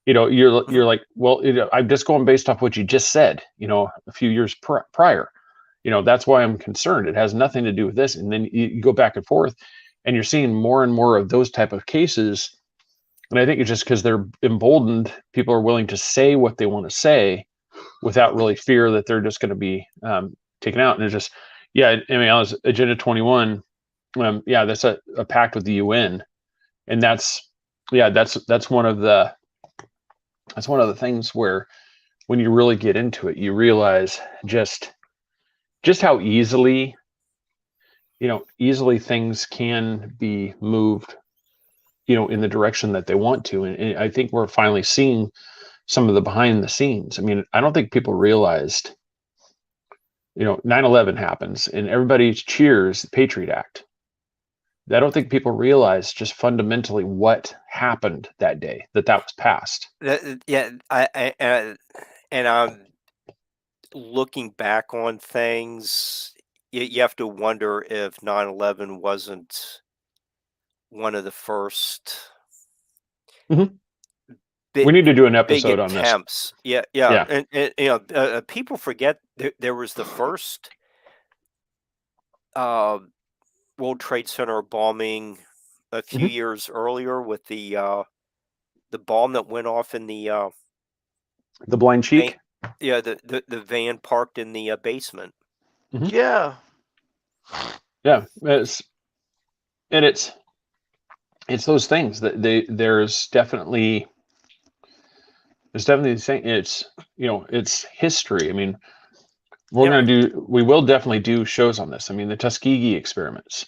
Speaker 1: You know, you're like, well, you know, I'm just going based off what you just said, you know, a few years prior. You know, that's why I'm concerned. It has nothing to do with this. And then you go back and forth, and you're seeing more and more of those type of cases. And I think it's just because they're emboldened. People are willing to say what they want to say without really fear that they're just going to be taken out. And it's just, yeah, I mean, I was Agenda 21. Yeah, that's a pact with the UN, and that's one of the things where when you really get into it, you realize just how easily things can be moved, you know, in the direction that they want to. And I think we're finally seeing some of the behind the scenes. I mean, I don't think people realized, you know, 9/11 happens and everybody cheers the Patriot Act. I don't think people realize just fundamentally what happened that day, that was passed.
Speaker 7: Yeah, and I'm looking back on things. You have to wonder if 9/11 wasn't one of the first.
Speaker 1: We need to do an episode on this.
Speaker 7: Yeah. And you know, people forget there was the first World Trade Center bombing a few years earlier with the bomb that went off in the
Speaker 1: Blind Cheek.
Speaker 7: Yeah, the van parked in the basement.
Speaker 6: Yeah.
Speaker 1: Yeah, it's those things that there's definitely saying it's, you know, it's history. I mean, we will definitely do shows on this. I mean, the Tuskegee experiments.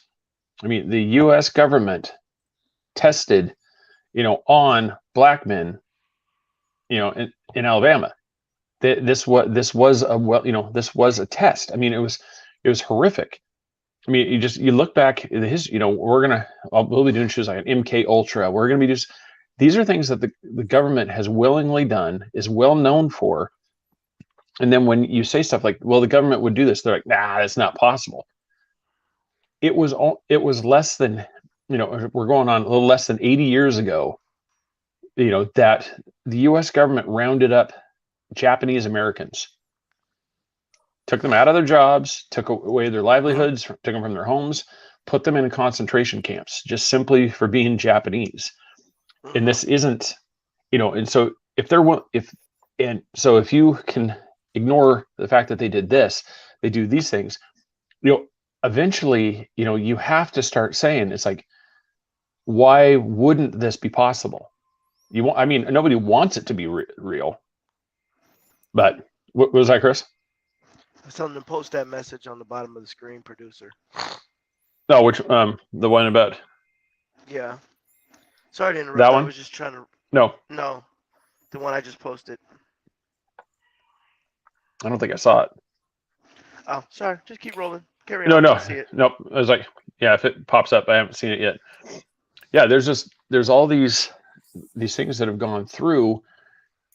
Speaker 1: I mean, the U.S. government tested, you know, on black men, you know, in Alabama. This was a test. I mean, it was horrific. I mean, you look back at you know, we'll be doing shows like an MK Ultra. We're going to be these are things that the government has willingly done, is well known for. And then when you say stuff like, well, the government would do this, they're like, nah, that's not possible. It was less than, you know, we're going on a little less than 80 years ago, you know, that the U.S. government rounded up Japanese Americans, took them out of their jobs, took away their livelihoods, took them from their homes, put them in concentration camps, just simply for being Japanese. And this isn't, you know, and so if you can ignore the fact that they did this, they do these things, you know, eventually, you know, you have to start saying, it's like, why wouldn't this be possible? I mean, nobody wants it to be real. But what was that, Chris?
Speaker 6: I was telling them to post that message on the bottom of the screen, producer.
Speaker 1: No, which the one about?
Speaker 6: Yeah. Sorry to interrupt.
Speaker 1: That one?
Speaker 6: I was just trying to.
Speaker 1: No,
Speaker 6: the one I just posted.
Speaker 1: I don't think I saw it.
Speaker 6: Oh, sorry. Just keep rolling. Carry on.
Speaker 1: No.
Speaker 6: See it.
Speaker 1: Nope. I was like, yeah, if it pops up, I haven't seen it yet. Yeah, there's all these things that have gone through,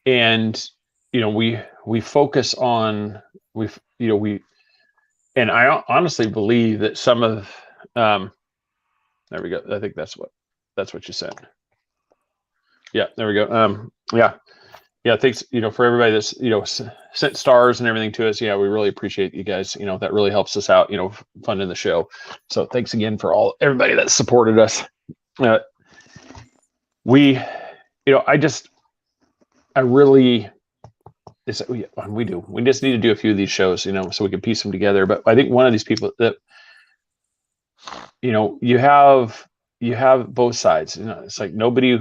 Speaker 1: and you know, we focus on and I honestly believe that some of there we go. I think that's what you said. Yeah, there we go. Yeah, thanks, you know, for everybody that's, you know, sent stars and everything to us. Yeah, we really appreciate you guys. You know, that really helps us out, you know, funding the show. So thanks again for everybody that supported us. We just need to do a few of these shows, you know, so we can piece them together. But I think one of these people that, you know, you have you have both sides. It's like nobody.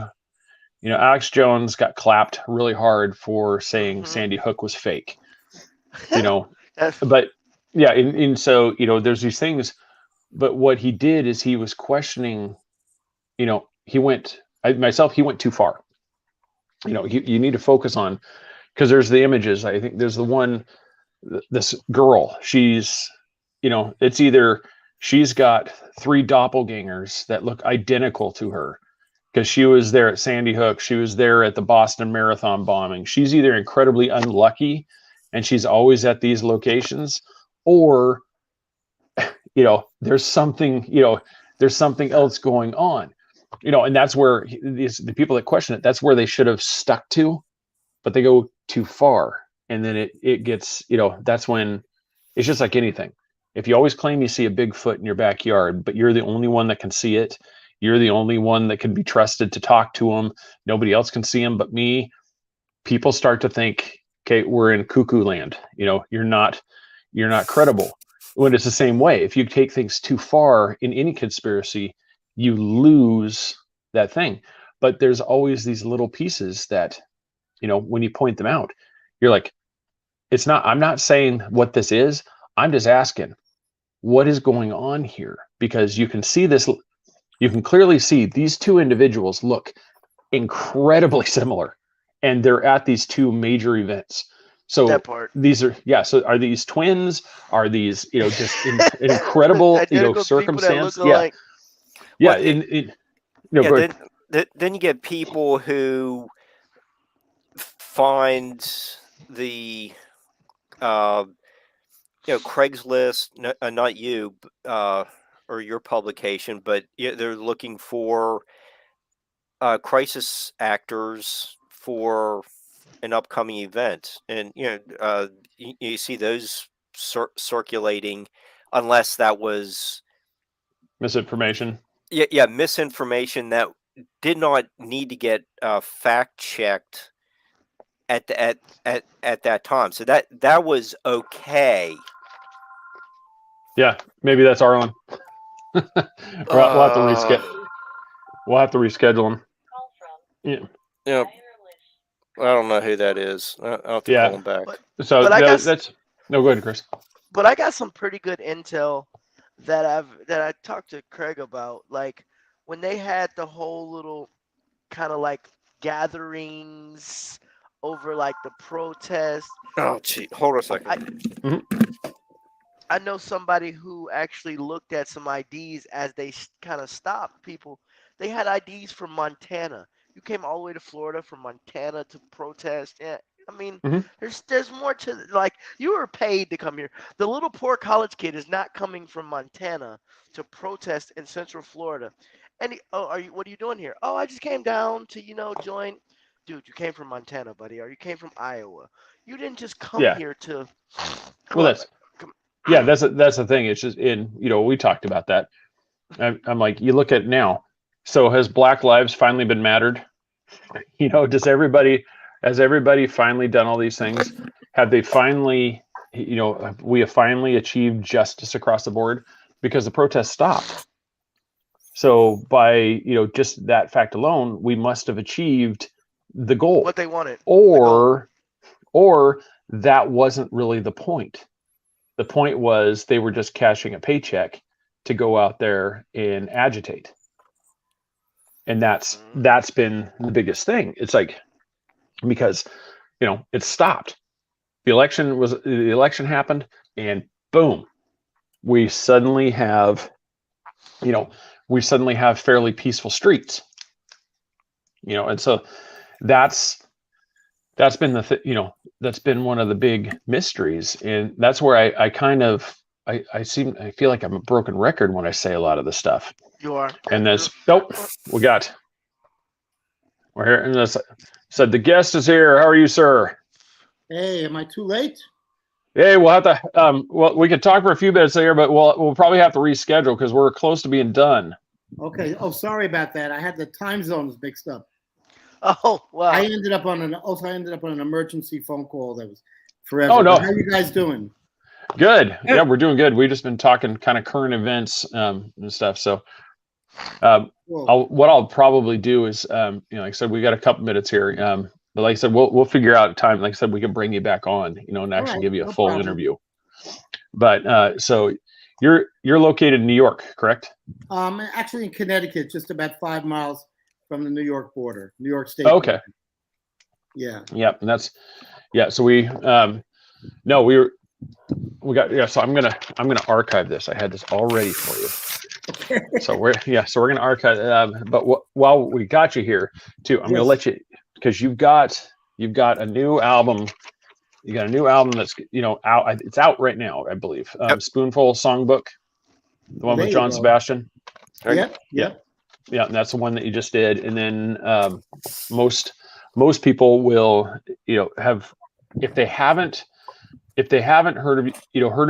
Speaker 1: Alex Jones got clapped really hard for saying Sandy Hook was fake. But yeah, and so there's these things. But what he did is he was questioning. He went too far. You need to focus on, because there's the images. I think there's the one, this girl. She's, it's either she's got 3 doppelgangers that look identical to her, because she was there at Sandy Hook. She was there at the Boston Marathon bombing. She's either incredibly unlucky and she's always at these locations, or, there's something else going on, and that's where the people that question it, that's where they should have stuck to, but they go too far. And then it gets, that's when it's just like anything. If you always claim you see a Bigfoot in your backyard, but you're the only one that can see it, you're the only one that can be trusted to talk to him, nobody else can see him but me, people start to think, okay, we're in cuckoo land. You're not credible. When it's the same way, if you take things too far in any conspiracy, you lose that thing. But there's always these little pieces that, when you point them out, you're like, I'm not saying what this is. I'm just asking, what is going on here? Because you can see this, you can clearly see these 2 individuals look incredibly similar, and they're at these 2 major events. So
Speaker 6: that part.
Speaker 1: So are these twins? Are these, just an incredible, circumstance? Yeah.
Speaker 7: Well, then you get people who find the, Craigslist, not you, or your publication, but they're looking for crisis actors for an upcoming event, and you see those circulating, unless that was
Speaker 1: misinformation.
Speaker 7: Yeah, misinformation that did not need to get fact checked at that time. So that was okay.
Speaker 1: Yeah, maybe that's Arlen. We'll have to reschedule him.
Speaker 7: Yeah. I don't know who that is. I'll have to call him back.
Speaker 6: But
Speaker 1: go ahead, Chris.
Speaker 6: But I got some pretty good intel that I talked to Craig about, like when they had the whole little kind of like gatherings over like the protest.
Speaker 7: Oh, gee, hold on a second.
Speaker 6: I know somebody who actually looked at some IDs as they kind of stopped people. They had IDs from Montana. You came all the way to Florida from Montana to protest. Yeah, I mean, there's more to, like, you were paid to come here. The little poor college kid is not coming from Montana to protest in Central Florida. And what are you doing here? Oh, I just came down to join. Dude, you came from Montana, buddy, or you came from Iowa. You didn't just come here to.
Speaker 1: That's the thing. It's just we talked about that. I'm like, you look at now. So has Black Lives finally been mattered? Has everybody finally done all these things? Have they finally, we have finally achieved justice across the board? Because the protests stopped. So by, just that fact alone, we must have achieved the goal.
Speaker 6: What they wanted.
Speaker 1: Or that wasn't really the point. The point was they were just cashing a paycheck to go out there and agitate. And that's been the biggest thing. It's like, because, it stopped. The election happened, and boom, we suddenly have fairly peaceful streets. And so that's been that's been one of the big mysteries. And that's where I feel like I'm a broken record when I say a lot of this stuff.
Speaker 6: You are.
Speaker 1: And we're here. And this said, the guest is here. How are you, sir?
Speaker 8: Hey, am I too late?
Speaker 1: Hey, we'll have to, we could talk for a few minutes there, but we'll probably have to reschedule because we're close to being done.
Speaker 8: Okay. Oh, sorry about that. I had the time zones mixed up.
Speaker 6: Oh, wow.
Speaker 8: I ended up on an emergency phone call that was forever.
Speaker 1: Oh, no.
Speaker 8: How you guys doing?
Speaker 1: Good. Yeah, we're doing good. We've just been talking kind of current events and stuff. So
Speaker 8: Cool.
Speaker 1: What I'll probably do is, like I said, we got a couple minutes here. But like I said, we'll figure out a time. Like I said, we can bring you back on, and actually
Speaker 8: right,
Speaker 1: give you a
Speaker 8: no
Speaker 1: full
Speaker 8: problem.
Speaker 1: interview. But so you're located in New York, correct?
Speaker 8: Actually in Connecticut, just about 5 miles from the New York border, New York State.
Speaker 1: Okay.
Speaker 8: border. Yeah.
Speaker 1: Yep. And that's, So we, no, we got, so I'm gonna archive this. I had this all ready for you. So we're gonna archive. But while we got you here too, I'm gonna let you, because you've got a new album. You got a new album that's out. It's out right now, I believe. Spoonful Songbook, the one with John Sebastian.
Speaker 8: Yeah.
Speaker 1: Yeah, and that's the one that you just did. And then most people will have, if they haven't heard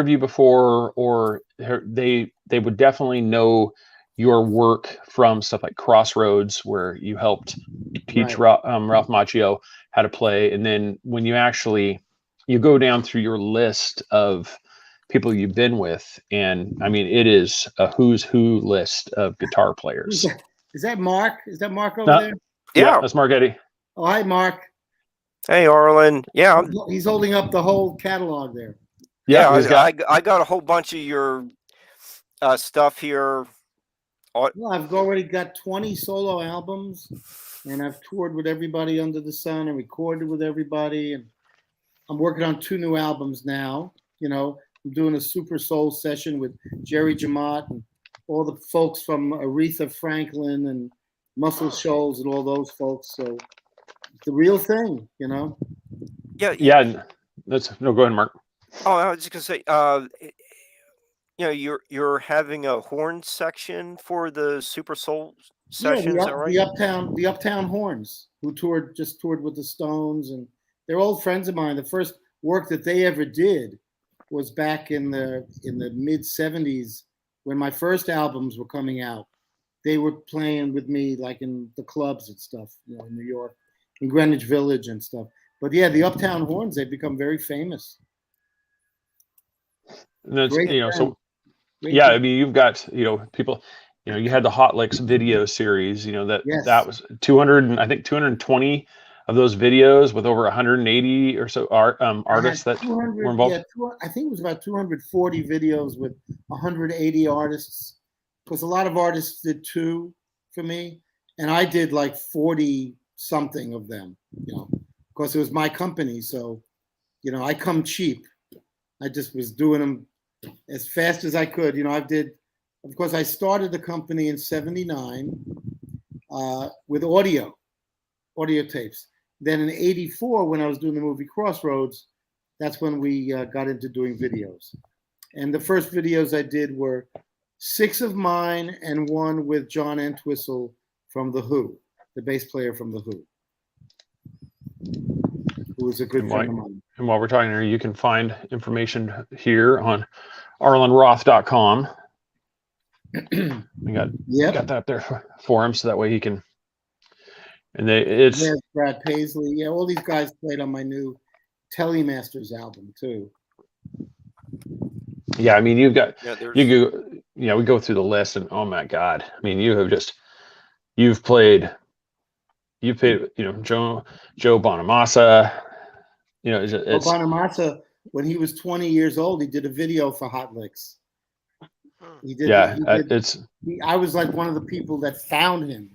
Speaker 1: of you before, or they would definitely know your work from stuff like Crossroads, where you helped teach Ralph Macchio how to play. And then when you go down through your list of people you've been with, and I mean, it is a who's who list of guitar players.
Speaker 8: Is that Mark? Is that Mark over there?
Speaker 7: Yeah,
Speaker 1: that's Mark Eddy.
Speaker 8: Oh, hi, Mark.
Speaker 7: Hey, Arlen. Yeah,
Speaker 8: he's holding up the whole catalog there.
Speaker 7: Yeah, I got a whole bunch of your stuff here.
Speaker 8: Well, I've already got 20 solo albums, and I've toured with everybody under the sun and recorded with everybody, and I'm working on 2 new albums now. I'm doing a Super Soul session with Jerry Jamot and all the folks from Aretha Franklin and Muscle Shoals and all those folks. So it's the real thing,
Speaker 1: Yeah. Go ahead, Mark.
Speaker 7: Oh, I was just gonna say, you're having a horn section for the Super Soul sessions, is that right?
Speaker 8: The Uptown Horns, who toured with the Stones, and they're old friends of mine. The first work that they ever did was back in the mid '70s, when my first albums were coming out. They were playing with me like in the clubs and stuff, in New York, in Greenwich Village and stuff. But yeah, the Uptown Horns, they've become very famous.
Speaker 1: And that's, I mean, you've got, people, you had the Hot Licks video series, that was 220 of those videos with over 180 or so artists that were involved.
Speaker 8: Yeah, I think it was about 240 videos with 180 artists, because a lot of artists did 2 for me, and I did like 40 something of them, because it was my company. So, I come cheap. I just was doing them as fast as I could. Of course, I started the company in '79 with audio tapes. Then in '84, when I was doing the movie Crossroads, that's when we got into doing videos. And the first videos I did were 6 of mine and 1 with John Entwistle from The Who, the bass player from The Who, who was a good friend of mine.
Speaker 1: And while we're talking here, you can find information here on arlenroth.com. We got that there for him, so that way he can. And it's
Speaker 8: Brad Paisley. Yeah, all these guys played on my new Telemasters album too.
Speaker 1: Yeah, I mean, we go through the list, and oh my God, I mean, you've played, Joe Bonamassa.
Speaker 8: Bonamassa, when he was 20 years old, he did a video for Hot Licks. I was like one of the people that found him,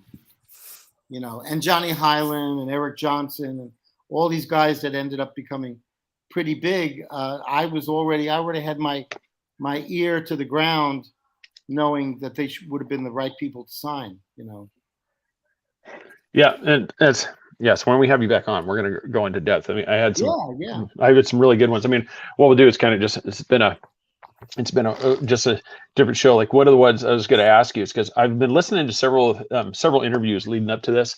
Speaker 8: and Johnny Hyland and Eric Johnson and all these guys that ended up becoming pretty big. I already had my ear to the ground, knowing that they would have been the right people to sign,
Speaker 1: Yeah, and that's. Yes, when we have you back on, we're going to go into depth. I mean, I had some really good ones. I mean, what we'll do is kind of just, it's been just a different show. Like, one of the ones I was going to ask you is, because I've been listening to several interviews leading up to this.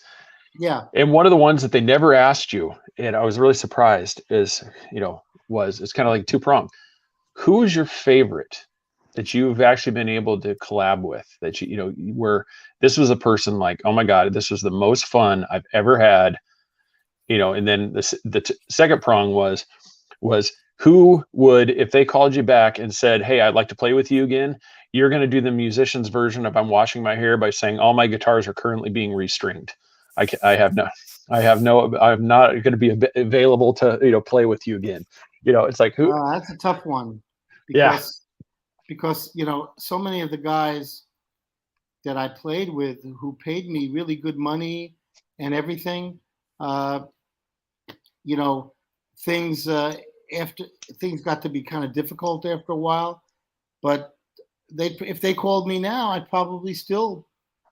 Speaker 8: Yeah.
Speaker 1: And one of the ones that they never asked you, and I was really surprised, is, it's kind of like 2-pronged. Who is your favorite that you've actually been able to collab with, that where this was a person like, oh my God, this was the most fun I've ever had, and then the second prong was who would, if they called you back and said, hey, I'd like to play with you again, you're going to do the musician's version of I'm washing my hair by saying all my guitars are currently being restringed. I'm not going to be available to, play with you again. It's like, who?
Speaker 8: That's a tough one
Speaker 1: Yeah.
Speaker 8: because so many of the guys that I played with who paid me really good money and everything, things after things got to be kind of difficult after a while, but if they called me now, I'd probably still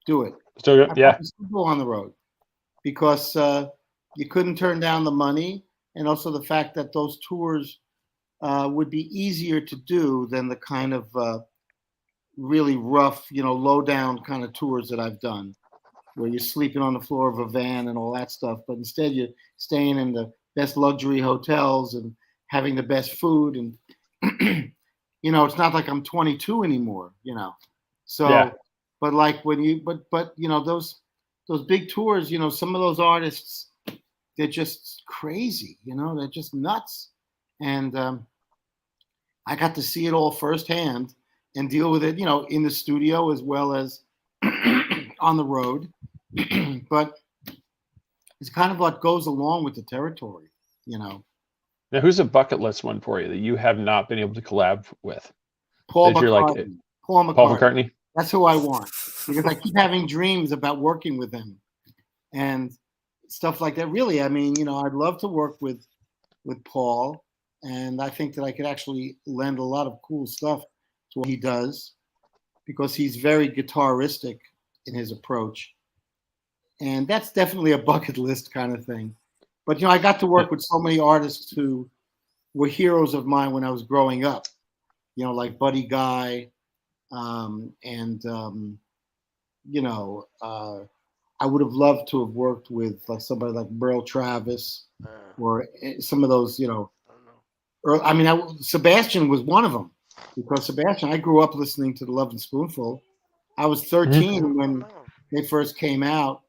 Speaker 8: do it.
Speaker 1: So
Speaker 8: I'd
Speaker 1: yeah,
Speaker 8: probably still go on the road because you couldn't turn down the money, and also the fact that those tours would be easier to do than the kind of really rough, low down kind of tours that I've done, where you're sleeping on the floor of a van and all that stuff. But instead, you're staying in the best luxury hotels and having the best food. And, it's not like I'm 22 anymore, So,
Speaker 1: yeah.
Speaker 8: but like those big tours, some of those artists, they're just crazy, they're just nuts. And I got to see it all firsthand and deal with it, in the studio as well as on the road. But it's kind of what goes along with the territory,
Speaker 1: Now, who's a bucket list one for you that you have not been able to collab with?
Speaker 8: Paul
Speaker 1: That you're like,
Speaker 8: McCartney. Paul
Speaker 1: McCartney?
Speaker 8: That's who I want, because I keep having dreams about working with him and stuff like that. Really, I mean, I'd love to work with Paul, and I think that I could actually lend a lot of cool stuff to what he does, because he's very guitaristic in his approach. And that's definitely a bucket list kind of thing. But, I got to work with so many artists who were heroes of mine when I was growing up, like Buddy Guy. I would have loved to have worked with like somebody like Merle Travis or some of those, Sebastian was one of them, because Sebastian, I grew up listening to the Love and Spoonful. I was 13 when they first came out,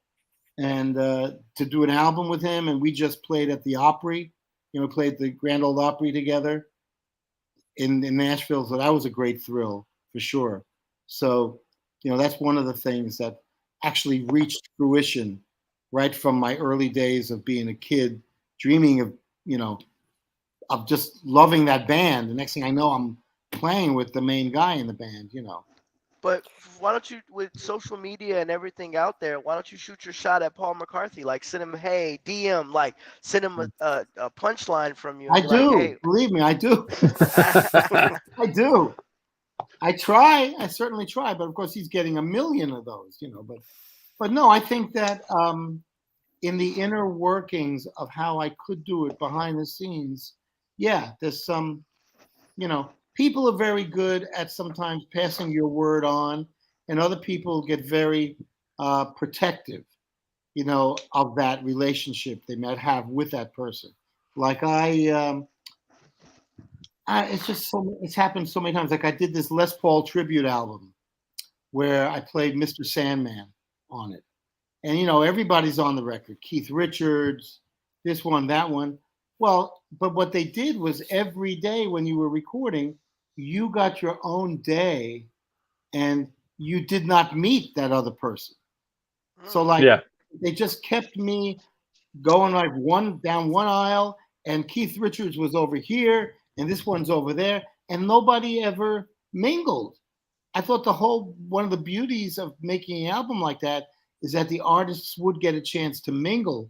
Speaker 8: and to do an album with him, and we just played at the Opry, played the Grand Ole Opry together in Nashville. So that was a great thrill for sure. So, that's one of the things that actually reached fruition right from my early days of being a kid, dreaming of, of just loving that band. The next thing I know, I'm playing with the main guy in the band,
Speaker 6: But why don't you, with social media and everything out there, why don't you shoot your shot at Paul McCarthy? Like, send him, hey, DM, like, send him a punchline from you.
Speaker 8: I do.
Speaker 6: Like, hey.
Speaker 8: Believe me, I do. I do. I try. I certainly try. But of course, he's getting a million of those, But no, I think that in the inner workings of how I could do it behind the scenes, yeah, there's some, people are very good at sometimes passing your word on, and other people get very protective, of that relationship they might have with that person. Like it's happened so many times. Like I did this Les Paul tribute album where I played Mr. Sandman on it. And, everybody's on the record. Keith Richards, this one, that one. Well, but what they did was every day when you were recording, you got your own day and you did not meet that other person. So they just kept me going like down one aisle, and Keith Richards was over here and this one's over there, and nobody ever mingled. I thought one of the beauties of making an album like that is that the artists would get a chance to mingle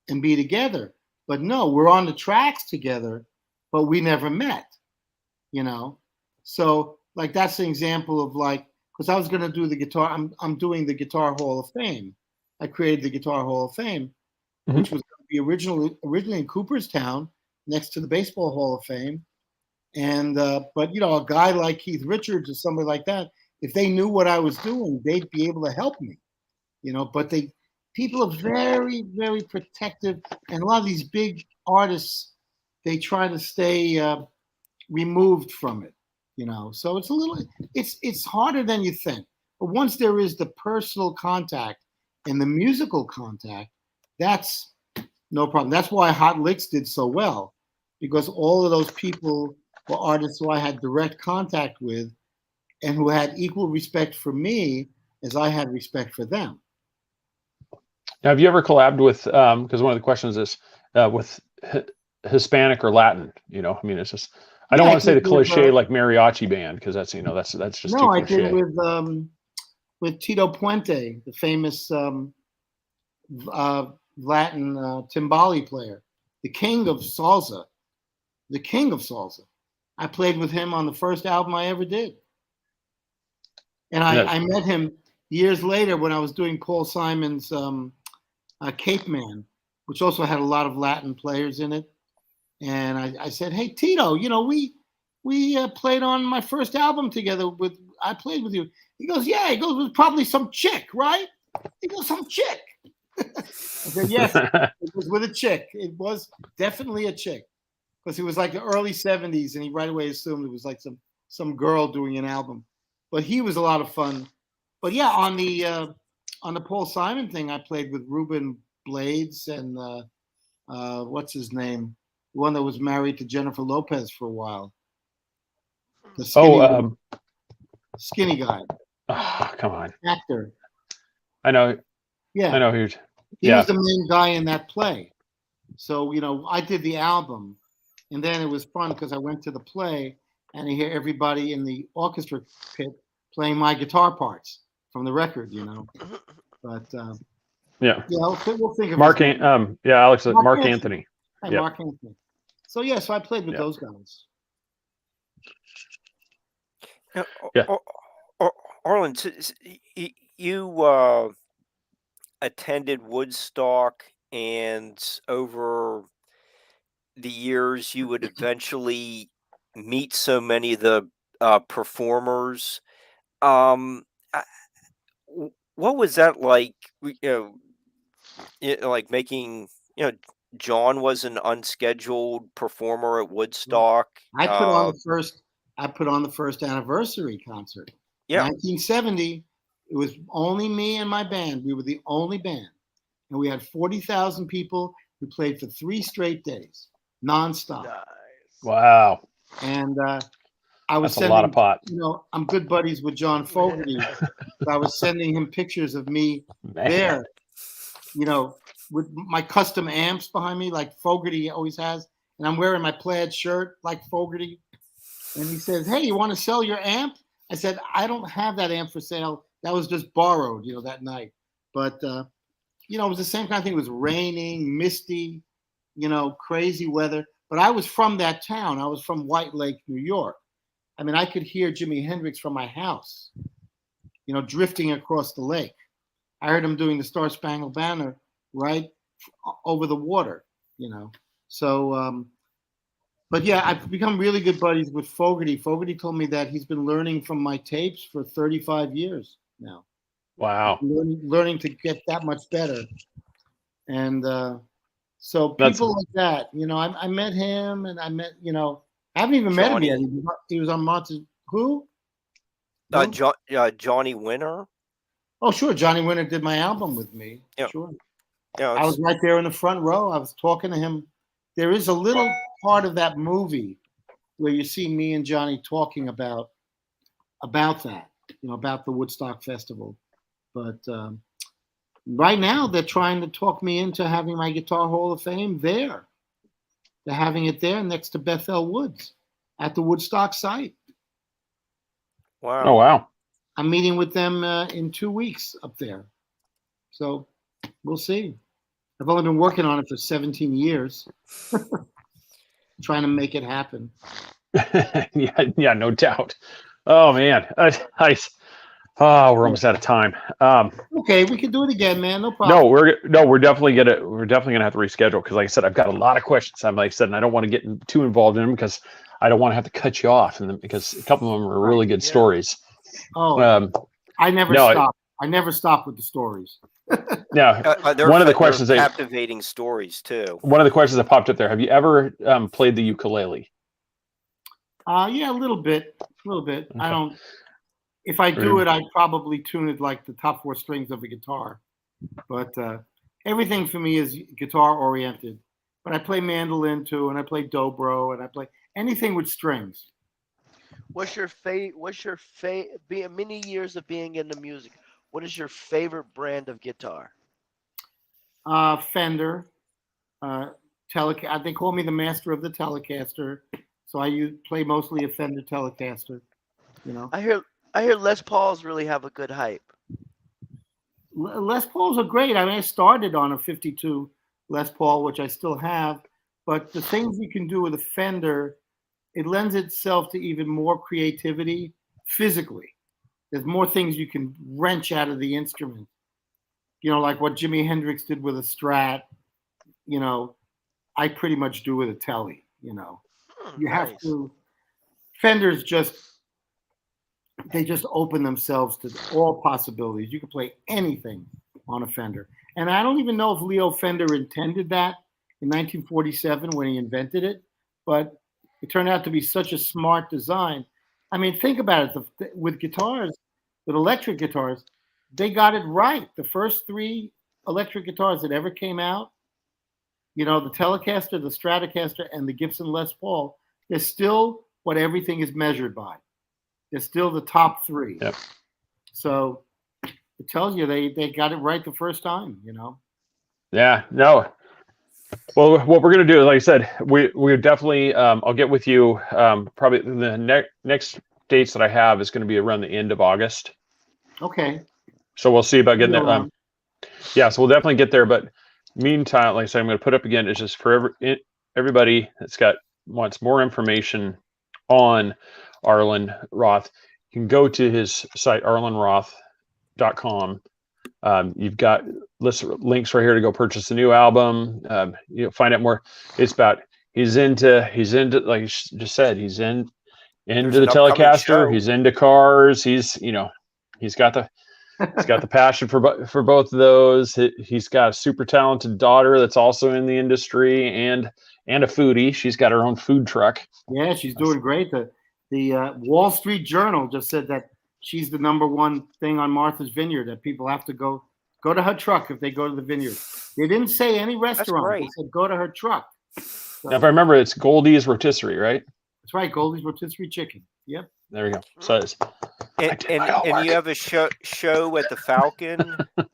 Speaker 8: and be together. But no, we're on the tracks together, but we never met, So like that's an example of like, because I was going to do the guitar, I'm doing the Guitar Hall of Fame. I created the Guitar Hall of Fame, which was going to be originally in Cooperstown, next to the Baseball Hall of Fame. And but a guy like Keith Richards or somebody like that, if they knew what I was doing, they'd be able to help me, But people are very, very protective, and a lot of these big artists, they try to stay removed from it, So it's harder than you think. But once there is the personal contact and the musical contact, that's no problem. That's why Hot Licks did so well, because all of those people were artists who I had direct contact with, and who had equal respect for me as I had respect for them.
Speaker 1: Now, have you ever collabed with? Because one of the questions is with Hispanic or Latin. You know, I mean, it's just. I don't
Speaker 8: Yeah,
Speaker 1: want to say the
Speaker 8: did with,
Speaker 1: cliche like mariachi band because that's that's just too
Speaker 8: no, I
Speaker 1: cliche.
Speaker 8: did with Tito Puente, the famous Latin timbali player, the king of salsa. The king of salsa. I played with him on the first album I ever did. And I met him years later when I was doing Paul Simon's Cape Man, which also had a lot of Latin players in it. And I said, hey, Tito, you know, we played on my first album together I played with you. He goes, yeah. He goes, it was probably some chick, right? He goes, some chick. I said, yes, it was with a chick. It was definitely a chick. Because it was like the early 70s, and he right away assumed it was like some girl doing an album. But he was a lot of fun. But yeah, on the Paul Simon thing, I played with Ruben Blades and what's his name? The one that was married to Jennifer Lopez for a while. The skinny guy.
Speaker 1: Oh, come on.
Speaker 8: Actor.
Speaker 1: I know.
Speaker 8: Yeah.
Speaker 1: I know who's.
Speaker 8: He was the main guy in that play. So, you know, I did the album. And then it was fun because I went to the play and I hear everybody in the orchestra pit playing my guitar parts from the record, you know. But
Speaker 1: yeah,
Speaker 8: we'll think of
Speaker 1: Mark. Alex, Mark Anthony.
Speaker 8: Hey, Mark Anthony. So yeah, so I played with those guys.
Speaker 7: Now, Arlen, you attended Woodstock, and over the years you would eventually meet so many of the performers. What was that like? Like making, John was an unscheduled performer at Woodstock.
Speaker 8: I put on the first anniversary concert.
Speaker 7: Yeah.
Speaker 8: 1970. It was only me and my band. We were the only band. And we had 40,000 people who played for 3 straight days, nonstop.
Speaker 6: Nice.
Speaker 1: Wow.
Speaker 8: And I was
Speaker 1: That's a lot of pot.
Speaker 8: You know, I'm good buddies with John Fogerty. So I was sending him pictures of me there, you know, with my custom amps behind me, like Fogerty always has. And I'm wearing my plaid shirt like Fogerty. And he says, hey, you want to sell your amp? I said, I don't have that amp for sale. That was just borrowed, you know, that night. But, you know, it was the same kind of thing. It was raining, misty, you know, crazy weather. But I was from that town. I was from White Lake, New York. I mean, I could hear Jimi Hendrix from my house, you know, drifting across the lake. I heard him doing the Star Spangled Banner right over the water, you know. So, but yeah, I've become really good buddies with Fogerty. Fogerty told me that he's been learning from my tapes for 35 years now.
Speaker 1: Wow.
Speaker 8: Learning to get that much better. And so people like that, you know, I met him, and I met, you know, I haven't even met him yet. He was on Monte. Who?
Speaker 7: Johnny Winter.
Speaker 8: Oh, sure. Johnny Winter did my album with me.
Speaker 7: Yeah.
Speaker 8: Sure.
Speaker 7: Yeah,
Speaker 8: I was right there in the front row. I was talking to him. There is a little part of that movie where you see me and Johnny talking about that, you know, about the Woodstock Festival. But right now they're trying to talk me into having my Guitar Hall of Fame there. They're having it there next to Bethel Woods at the Woodstock site.
Speaker 7: Wow.
Speaker 1: Oh, wow.
Speaker 8: I'm meeting with them in 2 weeks up there. So we'll see. I've only been working on it for 17 years, trying to make it happen.
Speaker 1: yeah, no doubt. Oh man, we're almost out of time.
Speaker 8: Okay, we can do it again, man. No problem.
Speaker 1: We're definitely gonna have to reschedule because, like I said, I've got a lot of questions. And I don't want to get too involved in them because I don't want to have to cut you off, because a couple of them are really good stories.
Speaker 8: Oh, I never stop. I never stop with the stories.
Speaker 1: Yeah, one of the questions,
Speaker 7: captivating stories too.
Speaker 1: One of the questions that popped up there: have you ever played the ukulele?
Speaker 8: Yeah, a little bit. Okay. I don't. If I do it, I'd probably tune it like the top 4 strings of a guitar. But everything for me is guitar oriented. But I play mandolin too, and I play dobro, and I play anything with strings.
Speaker 6: What's your being many years of being into music? What is your favorite brand of guitar?
Speaker 8: Fender. They call me the master of the Telecaster, so I play mostly a Fender Telecaster. You know,
Speaker 6: I hear Les Pauls really have a good hype.
Speaker 8: Les Pauls are great. I mean, I started on a 52 Les Paul, which I still have, but the things you can do with a Fender, it lends itself to even more creativity physically. There's more things you can wrench out of the instrument. You know, like what Jimi Hendrix did with a Strat, you know, I pretty much do with a Tele, you know. You have to, Fenders they just open themselves to all possibilities. You can play anything on a Fender. And I don't even know if Leo Fender intended that in 1947 when he invented it, but it turned out to be such a smart design. I mean, think about it. With guitars, with electric guitars, they got it right. The first 3 electric guitars that ever came out, you know, the Telecaster, the Stratocaster, and the Gibson Les Paul, they're still what everything is measured by. They're still the top 3.
Speaker 1: Yep.
Speaker 8: So it tells you they got it right the first time, you know.
Speaker 1: Yeah, no. Well, what we're going to do, like I said, we definitely, I'll get with you. Probably the next dates that I have is going to be around the end of August.
Speaker 8: Okay.
Speaker 1: So we'll see about getting that. Yeah, so we'll definitely get there. But meantime, like I said, I'm going to put up again. It's just for everybody that's wants more information on Arlen Roth. You can go to his site, arlenroth.com. You've got links right here to go purchase the new album. You know, find out more. It's about he's into like you just said, he's into the Telecaster. He's into cars. He's got the passion for both of those. He's got a super talented daughter that's also in the industry and a foodie. She's got her own food truck.
Speaker 8: Yeah, she's doing great. The Wall Street Journal just said that she's the #1 thing on Martha's Vineyard, that people have to go to her truck if they go to the vineyard. They didn't say any restaurant. They said go to her truck. So,
Speaker 1: now, if I remember, it's Goldie's Rotisserie, right?
Speaker 8: That's right, Goldie's Rotisserie Chicken. Yep.
Speaker 1: There we go. So it's,
Speaker 7: and you have a show at the Falcon.
Speaker 8: I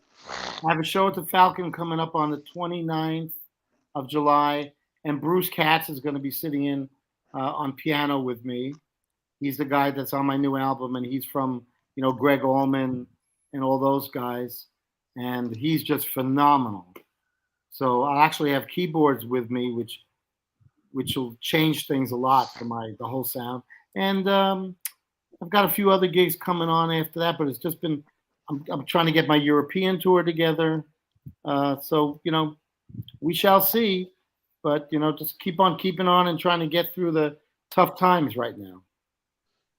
Speaker 8: have a show at the Falcon coming up on the 29th of July, and Bruce Katz is going to be sitting in on piano with me. He's the guy that's on my new album, and he's from, you know, Greg Allman and all those guys, and he's just phenomenal. So I'll actually have keyboards with me, which will change things a lot for the whole sound. And I've got a few other gigs coming on after that, but it's just been I'm trying to get my European tour together. So, you know, we shall see, but, you know, just keep on keeping on and trying to get through the tough times right now.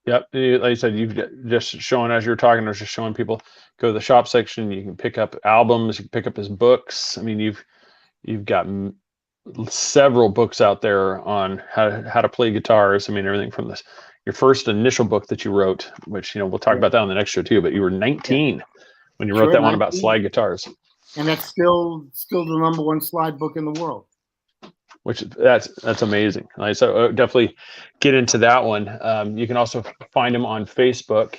Speaker 1: Yep. Like I said, you've just showing, as you're talking, I was just showing people, go to the shop section. You can pick up albums. You can pick up his books. I mean, you've got several books out there on how to play guitars. I mean, everything from your first initial book that you wrote, which, you know, we'll talk about that on the next show too, but you were 19 when you wrote that one about slide guitars.
Speaker 8: And that's still the #1 slide book in the world.
Speaker 1: Which that's amazing. So definitely get into that one. You can also find him on Facebook.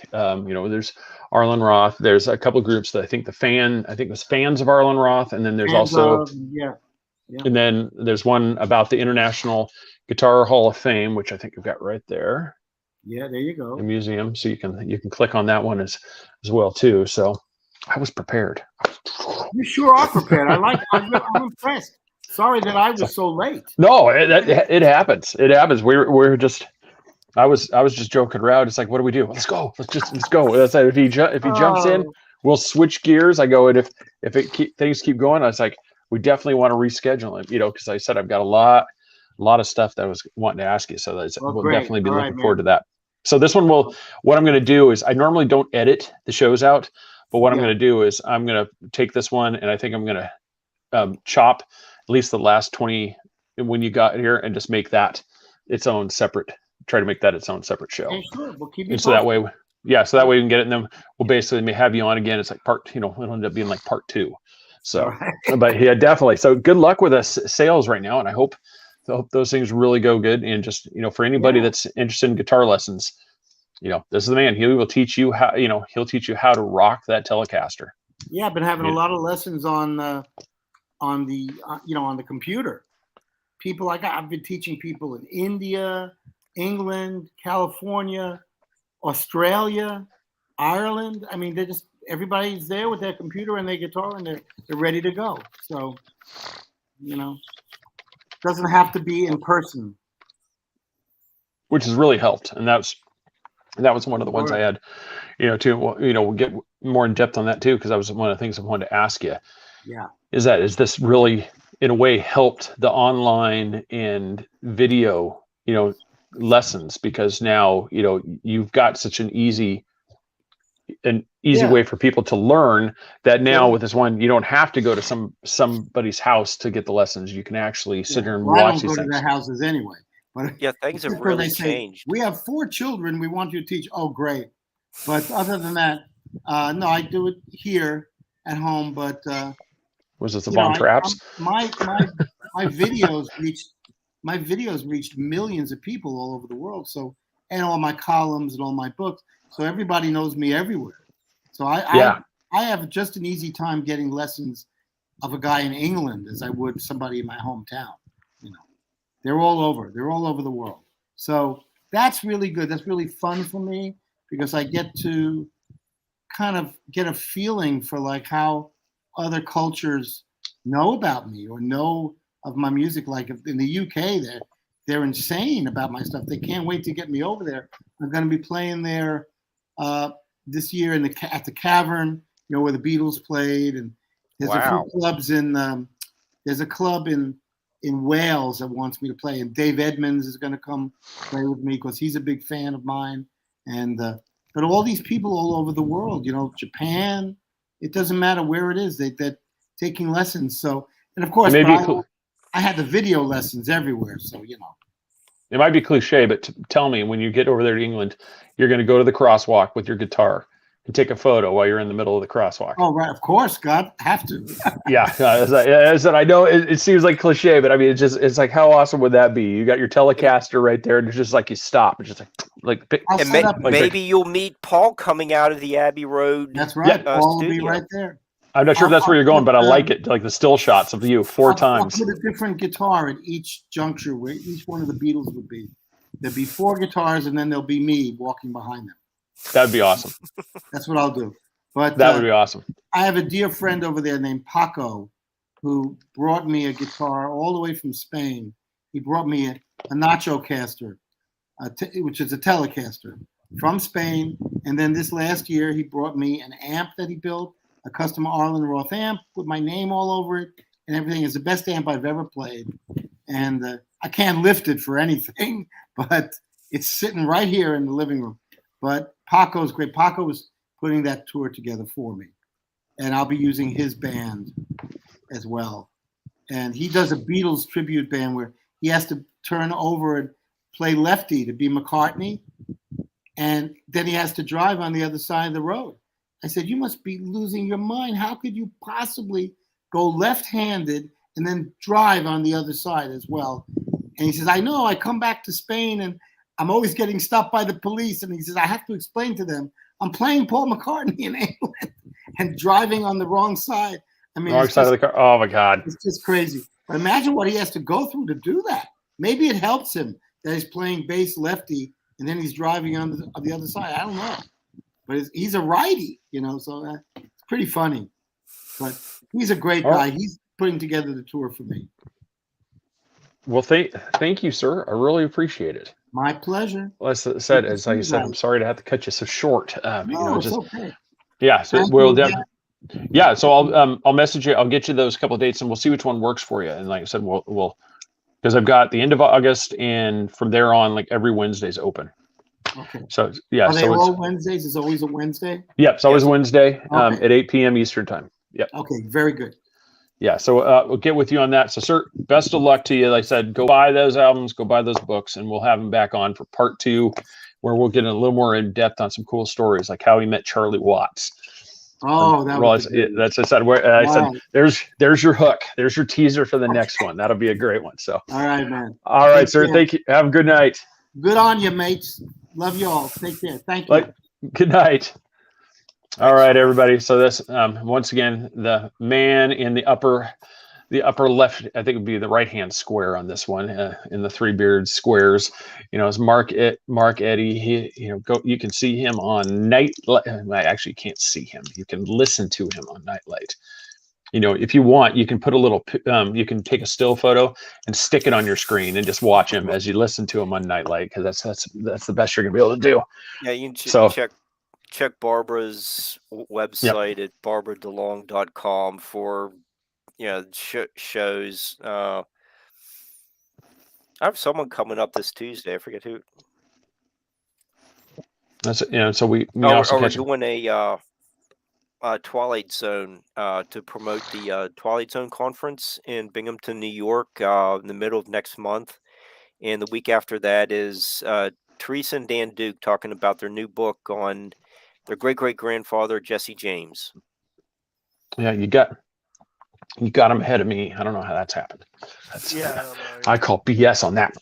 Speaker 1: You know, there's Arlen Roth. There's a couple of groups that I think there's fans of Arlen Roth, and then there's and then there's one about the International Guitar Hall of Fame, which I think you've got right there.
Speaker 8: Yeah, there you go.
Speaker 1: The museum, so you can click on that one as well too. So I was prepared.
Speaker 8: You sure are prepared. I'm impressed. Sorry that I was so late.
Speaker 1: No, it happens. It happens. We're just. I was just joking around. It's like, what do we do? Let's go. Let's go. That's like, if he jumps in, we'll switch gears. I go, and if things keep going, I was like, we definitely want to reschedule it. You know, because I said I've got a lot of stuff that I was wanting to ask you. So we'll definitely be looking forward to that. So this one what I'm going to do is, I normally don't edit the shows out, but what I'm going to do is I'm going to take this one, and I think I'm going to chop at least the last 20 when you got here, and just make that its own separate. Try to make that its own separate show.
Speaker 8: Okay, sure. We'll keep you
Speaker 1: so that way, we can get it, and then we'll basically have you on again. It's like it'll end up being like part 2. So, but yeah, definitely. So good luck with us sales right now, and I hope those things really go good. And just, you know, for anybody that's interested in guitar lessons, this is the man. He will teach you how, he'll teach you how to rock that Telecaster.
Speaker 8: Yeah, I've been having a lot of lessons on the computer. I've been teaching people in India, England, California, Australia, Ireland. I mean, everybody's there with their computer and their guitar, and they're ready to go. So, doesn't have to be in person,
Speaker 1: which has really helped. And that was one of the ones I had, we'll get more in depth on that too, because that was one of the things I wanted to ask you.
Speaker 8: Yeah.
Speaker 1: Is this really, in a way, helped the online and video, lessons? Because now, you've got such an easy way for people to learn that now with this one, you don't have to go to somebody's house to get the lessons. You can actually sit here and watch these things.
Speaker 8: I don't go to their houses anyway. But
Speaker 7: yeah, things have really changed.
Speaker 8: We have 4 children. We want you to teach. Oh, great. But other than that, no, I do it here at home. But
Speaker 1: was it the Von Traps?
Speaker 8: My videos reached millions of people all over the world. So, and all my columns and all my books. So everybody knows me everywhere. So I have just an easy time getting lessons of a guy in England as I would somebody in my hometown. They're all over. They're all over the world. So that's really good. That's really fun for me because I get to kind of get a feeling for like how other cultures know about me or know of my music. Like in the UK, they're insane about my stuff. They can't wait to get me over there. I'm going to be playing there this year at the Cavern, where the Beatles played, and there's a few clubs there's a club in Wales that wants me to play, and Dave Edmonds is going to come play with me because he's a big fan of mine. And but all these people all over the world, Japan, it doesn't matter where it is, they're taking lessons. So, and of course, I had the video lessons everywhere. So,
Speaker 1: it might be cliche, but tell me, when you get over there to England, you're going to go to the crosswalk with your guitar and take a photo while you're in the middle of the crosswalk.
Speaker 8: Oh, right. Of course, God, have to.
Speaker 1: Yeah. I know it seems like cliche, but I mean, it's like, how awesome would that be? You got your Telecaster right there, and it's just like you stop. It's just
Speaker 7: maybe you'll meet Paul coming out of the Abbey Road.
Speaker 8: That's right. Paul will be right there.
Speaker 1: I'm not sure if that's where you're going, but I like it, like the still shots of you 4 times.
Speaker 8: I'll put a different guitar at each juncture where each one of the Beatles would be. There'll be 4 guitars, and then there'll be me walking behind them.
Speaker 1: That'd be awesome.
Speaker 8: That's what I'll do. But
Speaker 1: that would be awesome.
Speaker 8: I have a dear friend over there named Paco, who brought me a guitar all the way from Spain. He brought me a Nacho caster, which is a Telecaster, from Spain. And then this last year, he brought me an amp that he built, a custom Arlen Roth amp with my name all over it and everything. It's the best amp I've ever played. And I can't lift it for anything, but it's sitting right here in the living room. But Paco's great. Paco was putting that tour together for me. And I'll be using his band as well. And he does a Beatles tribute band where he has to turn over and play lefty to be McCartney. And then he has to drive on the other side of the road. I said, you must be losing your mind. How could you possibly go left-handed and then drive on the other side as well? And he says, I know, I come back to Spain and I'm always getting stopped by the police. And he says, I have to explain to them, I'm playing Paul McCartney in England and driving on the wrong side. I mean,
Speaker 1: wrong side of the car. Oh my God.
Speaker 8: It's just crazy. But imagine what he has to go through to do that. Maybe it helps him that he's playing bass lefty and then he's driving on the other side. I don't know. But he's a righty, so it's pretty funny. But he's a great guy. He's putting together the tour for me.
Speaker 1: Well, thank you, sir. I really appreciate it.
Speaker 8: My pleasure.
Speaker 1: As I said, I'm sorry to have to cut you so short.
Speaker 8: It's okay.
Speaker 1: Yeah, so we'll definitely. Yeah, so I'll message you. I'll get you those couple of dates, and we'll see which one works for you. And like I said, we'll because I've got the end of August, and from there on, like every Wednesday's open.
Speaker 8: Okay.
Speaker 1: So yeah.
Speaker 8: Are they all Wednesdays? Is always a Wednesday?
Speaker 1: Yep. It's always a Wednesday at 8 p.m. Eastern time. Yep.
Speaker 8: Okay. Very good.
Speaker 1: Yeah. So we'll get with you on that. So, sir, best of luck to you. Like I said, go buy those albums, go buy those books, and we'll have them back on for part 2, where we'll get a little more in depth on some cool stories, like how he met Charlie Watts.
Speaker 8: Oh,
Speaker 1: that's I said. I said, there's your hook. There's your teaser for the next one. That'll be a great one. So.
Speaker 8: All right, man.
Speaker 1: All right, sir. Thank you. Have a good night.
Speaker 8: Good on you, mates. Love you all. Take care. Thank you.
Speaker 1: Like, good night. All right, everybody. So this, once again, the man in the upper left, I think it would be the right-hand square on this one, in the Three Beards squares, is Mark Eddy. He, you can see him on Nightlight. I actually can't see him. You can listen to him on Nightlight. If you want, you can put a little, you can take a still photo and stick it on your screen and just watch him as you listen to him on Nightlight, because that's the best you're gonna be able to do.
Speaker 7: Yeah, you can check Barbara's website at barbaradelong.com for shows. I have someone coming up this Tuesday. I forget who.
Speaker 1: That's so we also
Speaker 7: we're doing a Twilight Zone to promote the Twilight Zone conference in Binghamton, New York, in the middle of next month, and the week after that is Teresa and Dan Duke talking about their new book on their great-great-grandfather Jesse James.
Speaker 1: Yeah, you got them ahead of me. I don't know how that's happened. I call BS on that.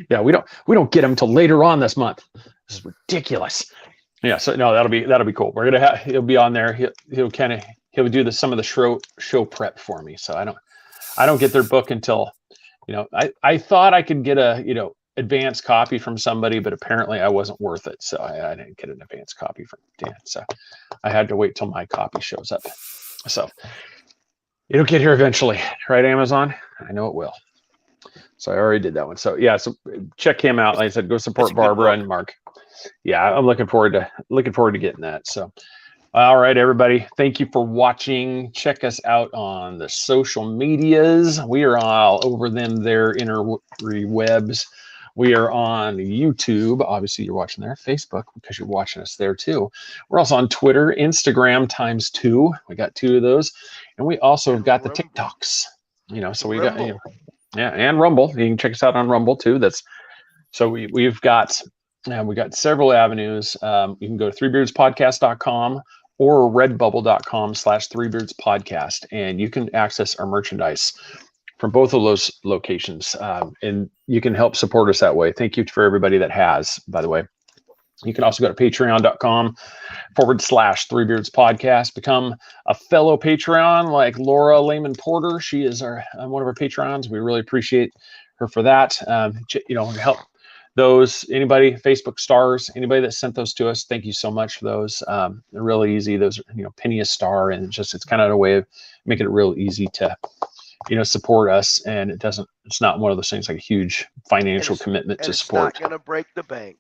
Speaker 1: Yeah, we don't get him till later on this month. This is ridiculous. Yeah, so no, that'll be cool. We're gonna he'll be on there. He'll do some of the show prep for me. So I don't get their book until, I thought I could get a advanced copy from somebody, but apparently I wasn't worth it, so I didn't get an advanced copy from Dan. So I had to wait till my copy shows up. So it'll get here eventually, right, Amazon? I know it will. So I already did that one. So yeah, so check him out. Like I said, go support Barbara and Mark. Yeah, I'm looking forward to getting that. So, all right, everybody, thank you for watching. Check us out on the social medias. We are all over them there, interwebs. We are on YouTube. Obviously, you're watching there. Facebook, because you're watching us there too. We're also on Twitter, Instagram ×2. We got 2 of those, and we also have got the TikToks. So we got and Rumble. You can check us out on Rumble too. We've got. We got several avenues. You can go to threebeardspodcast.com or redbubble.com/threebeardspodcast, and you can access our merchandise from both of those locations. And you can help support us that way. Thank you for everybody that has, by the way. You can also go to patreon.com/threebeardspodcast. Become a fellow Patreon like Laura Lehman Porter. She is one of our Patreons. We really appreciate her for that. Help those, anybody, Facebook stars, anybody that sent those to us, thank you so much for those. They're really easy. Those, penny a star, and it's kind of a way of making it real easy to, support us. And it's not one of those things like a huge financial commitment to support.
Speaker 6: It's not going to break the bank.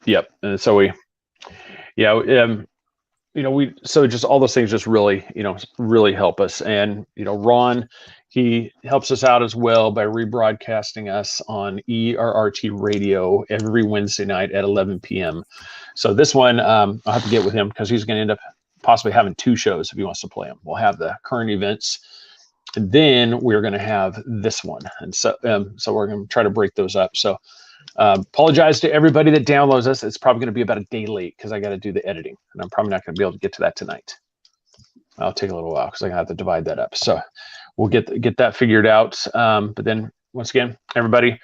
Speaker 1: Yep. And so so just all those things just really, really help us. And, Ron, he helps us out as well by rebroadcasting us on ERRT radio every Wednesday night at 11 p.m. So this one, I'll have to get with him because he's going to end up possibly having 2 shows if he wants to play them. We'll have the current events, and then we're going to have this one. And so we're going to try to break those up. So apologize to everybody that downloads us. It's probably going to be about a day late because I got to do the editing, and I'm probably not going to be able to get to that tonight. I'll take a little while because I have to divide that up. So we'll get that figured out. But then once again, everybody,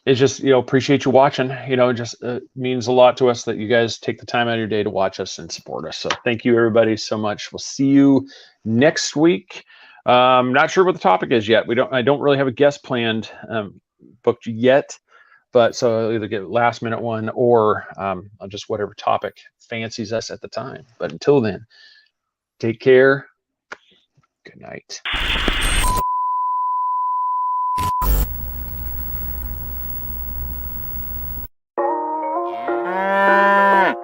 Speaker 1: it's just, appreciate you watching. Just means a lot to us that you guys take the time out of your day to watch us and support us. So thank you, everybody, so much. We'll see you next week. Not sure what the topic is yet. I don't really have a guest planned, booked yet. But so I'll either get a last minute one or just whatever topic fancies us at the time. But until then, take care. Good night.
Speaker 3: Yeah.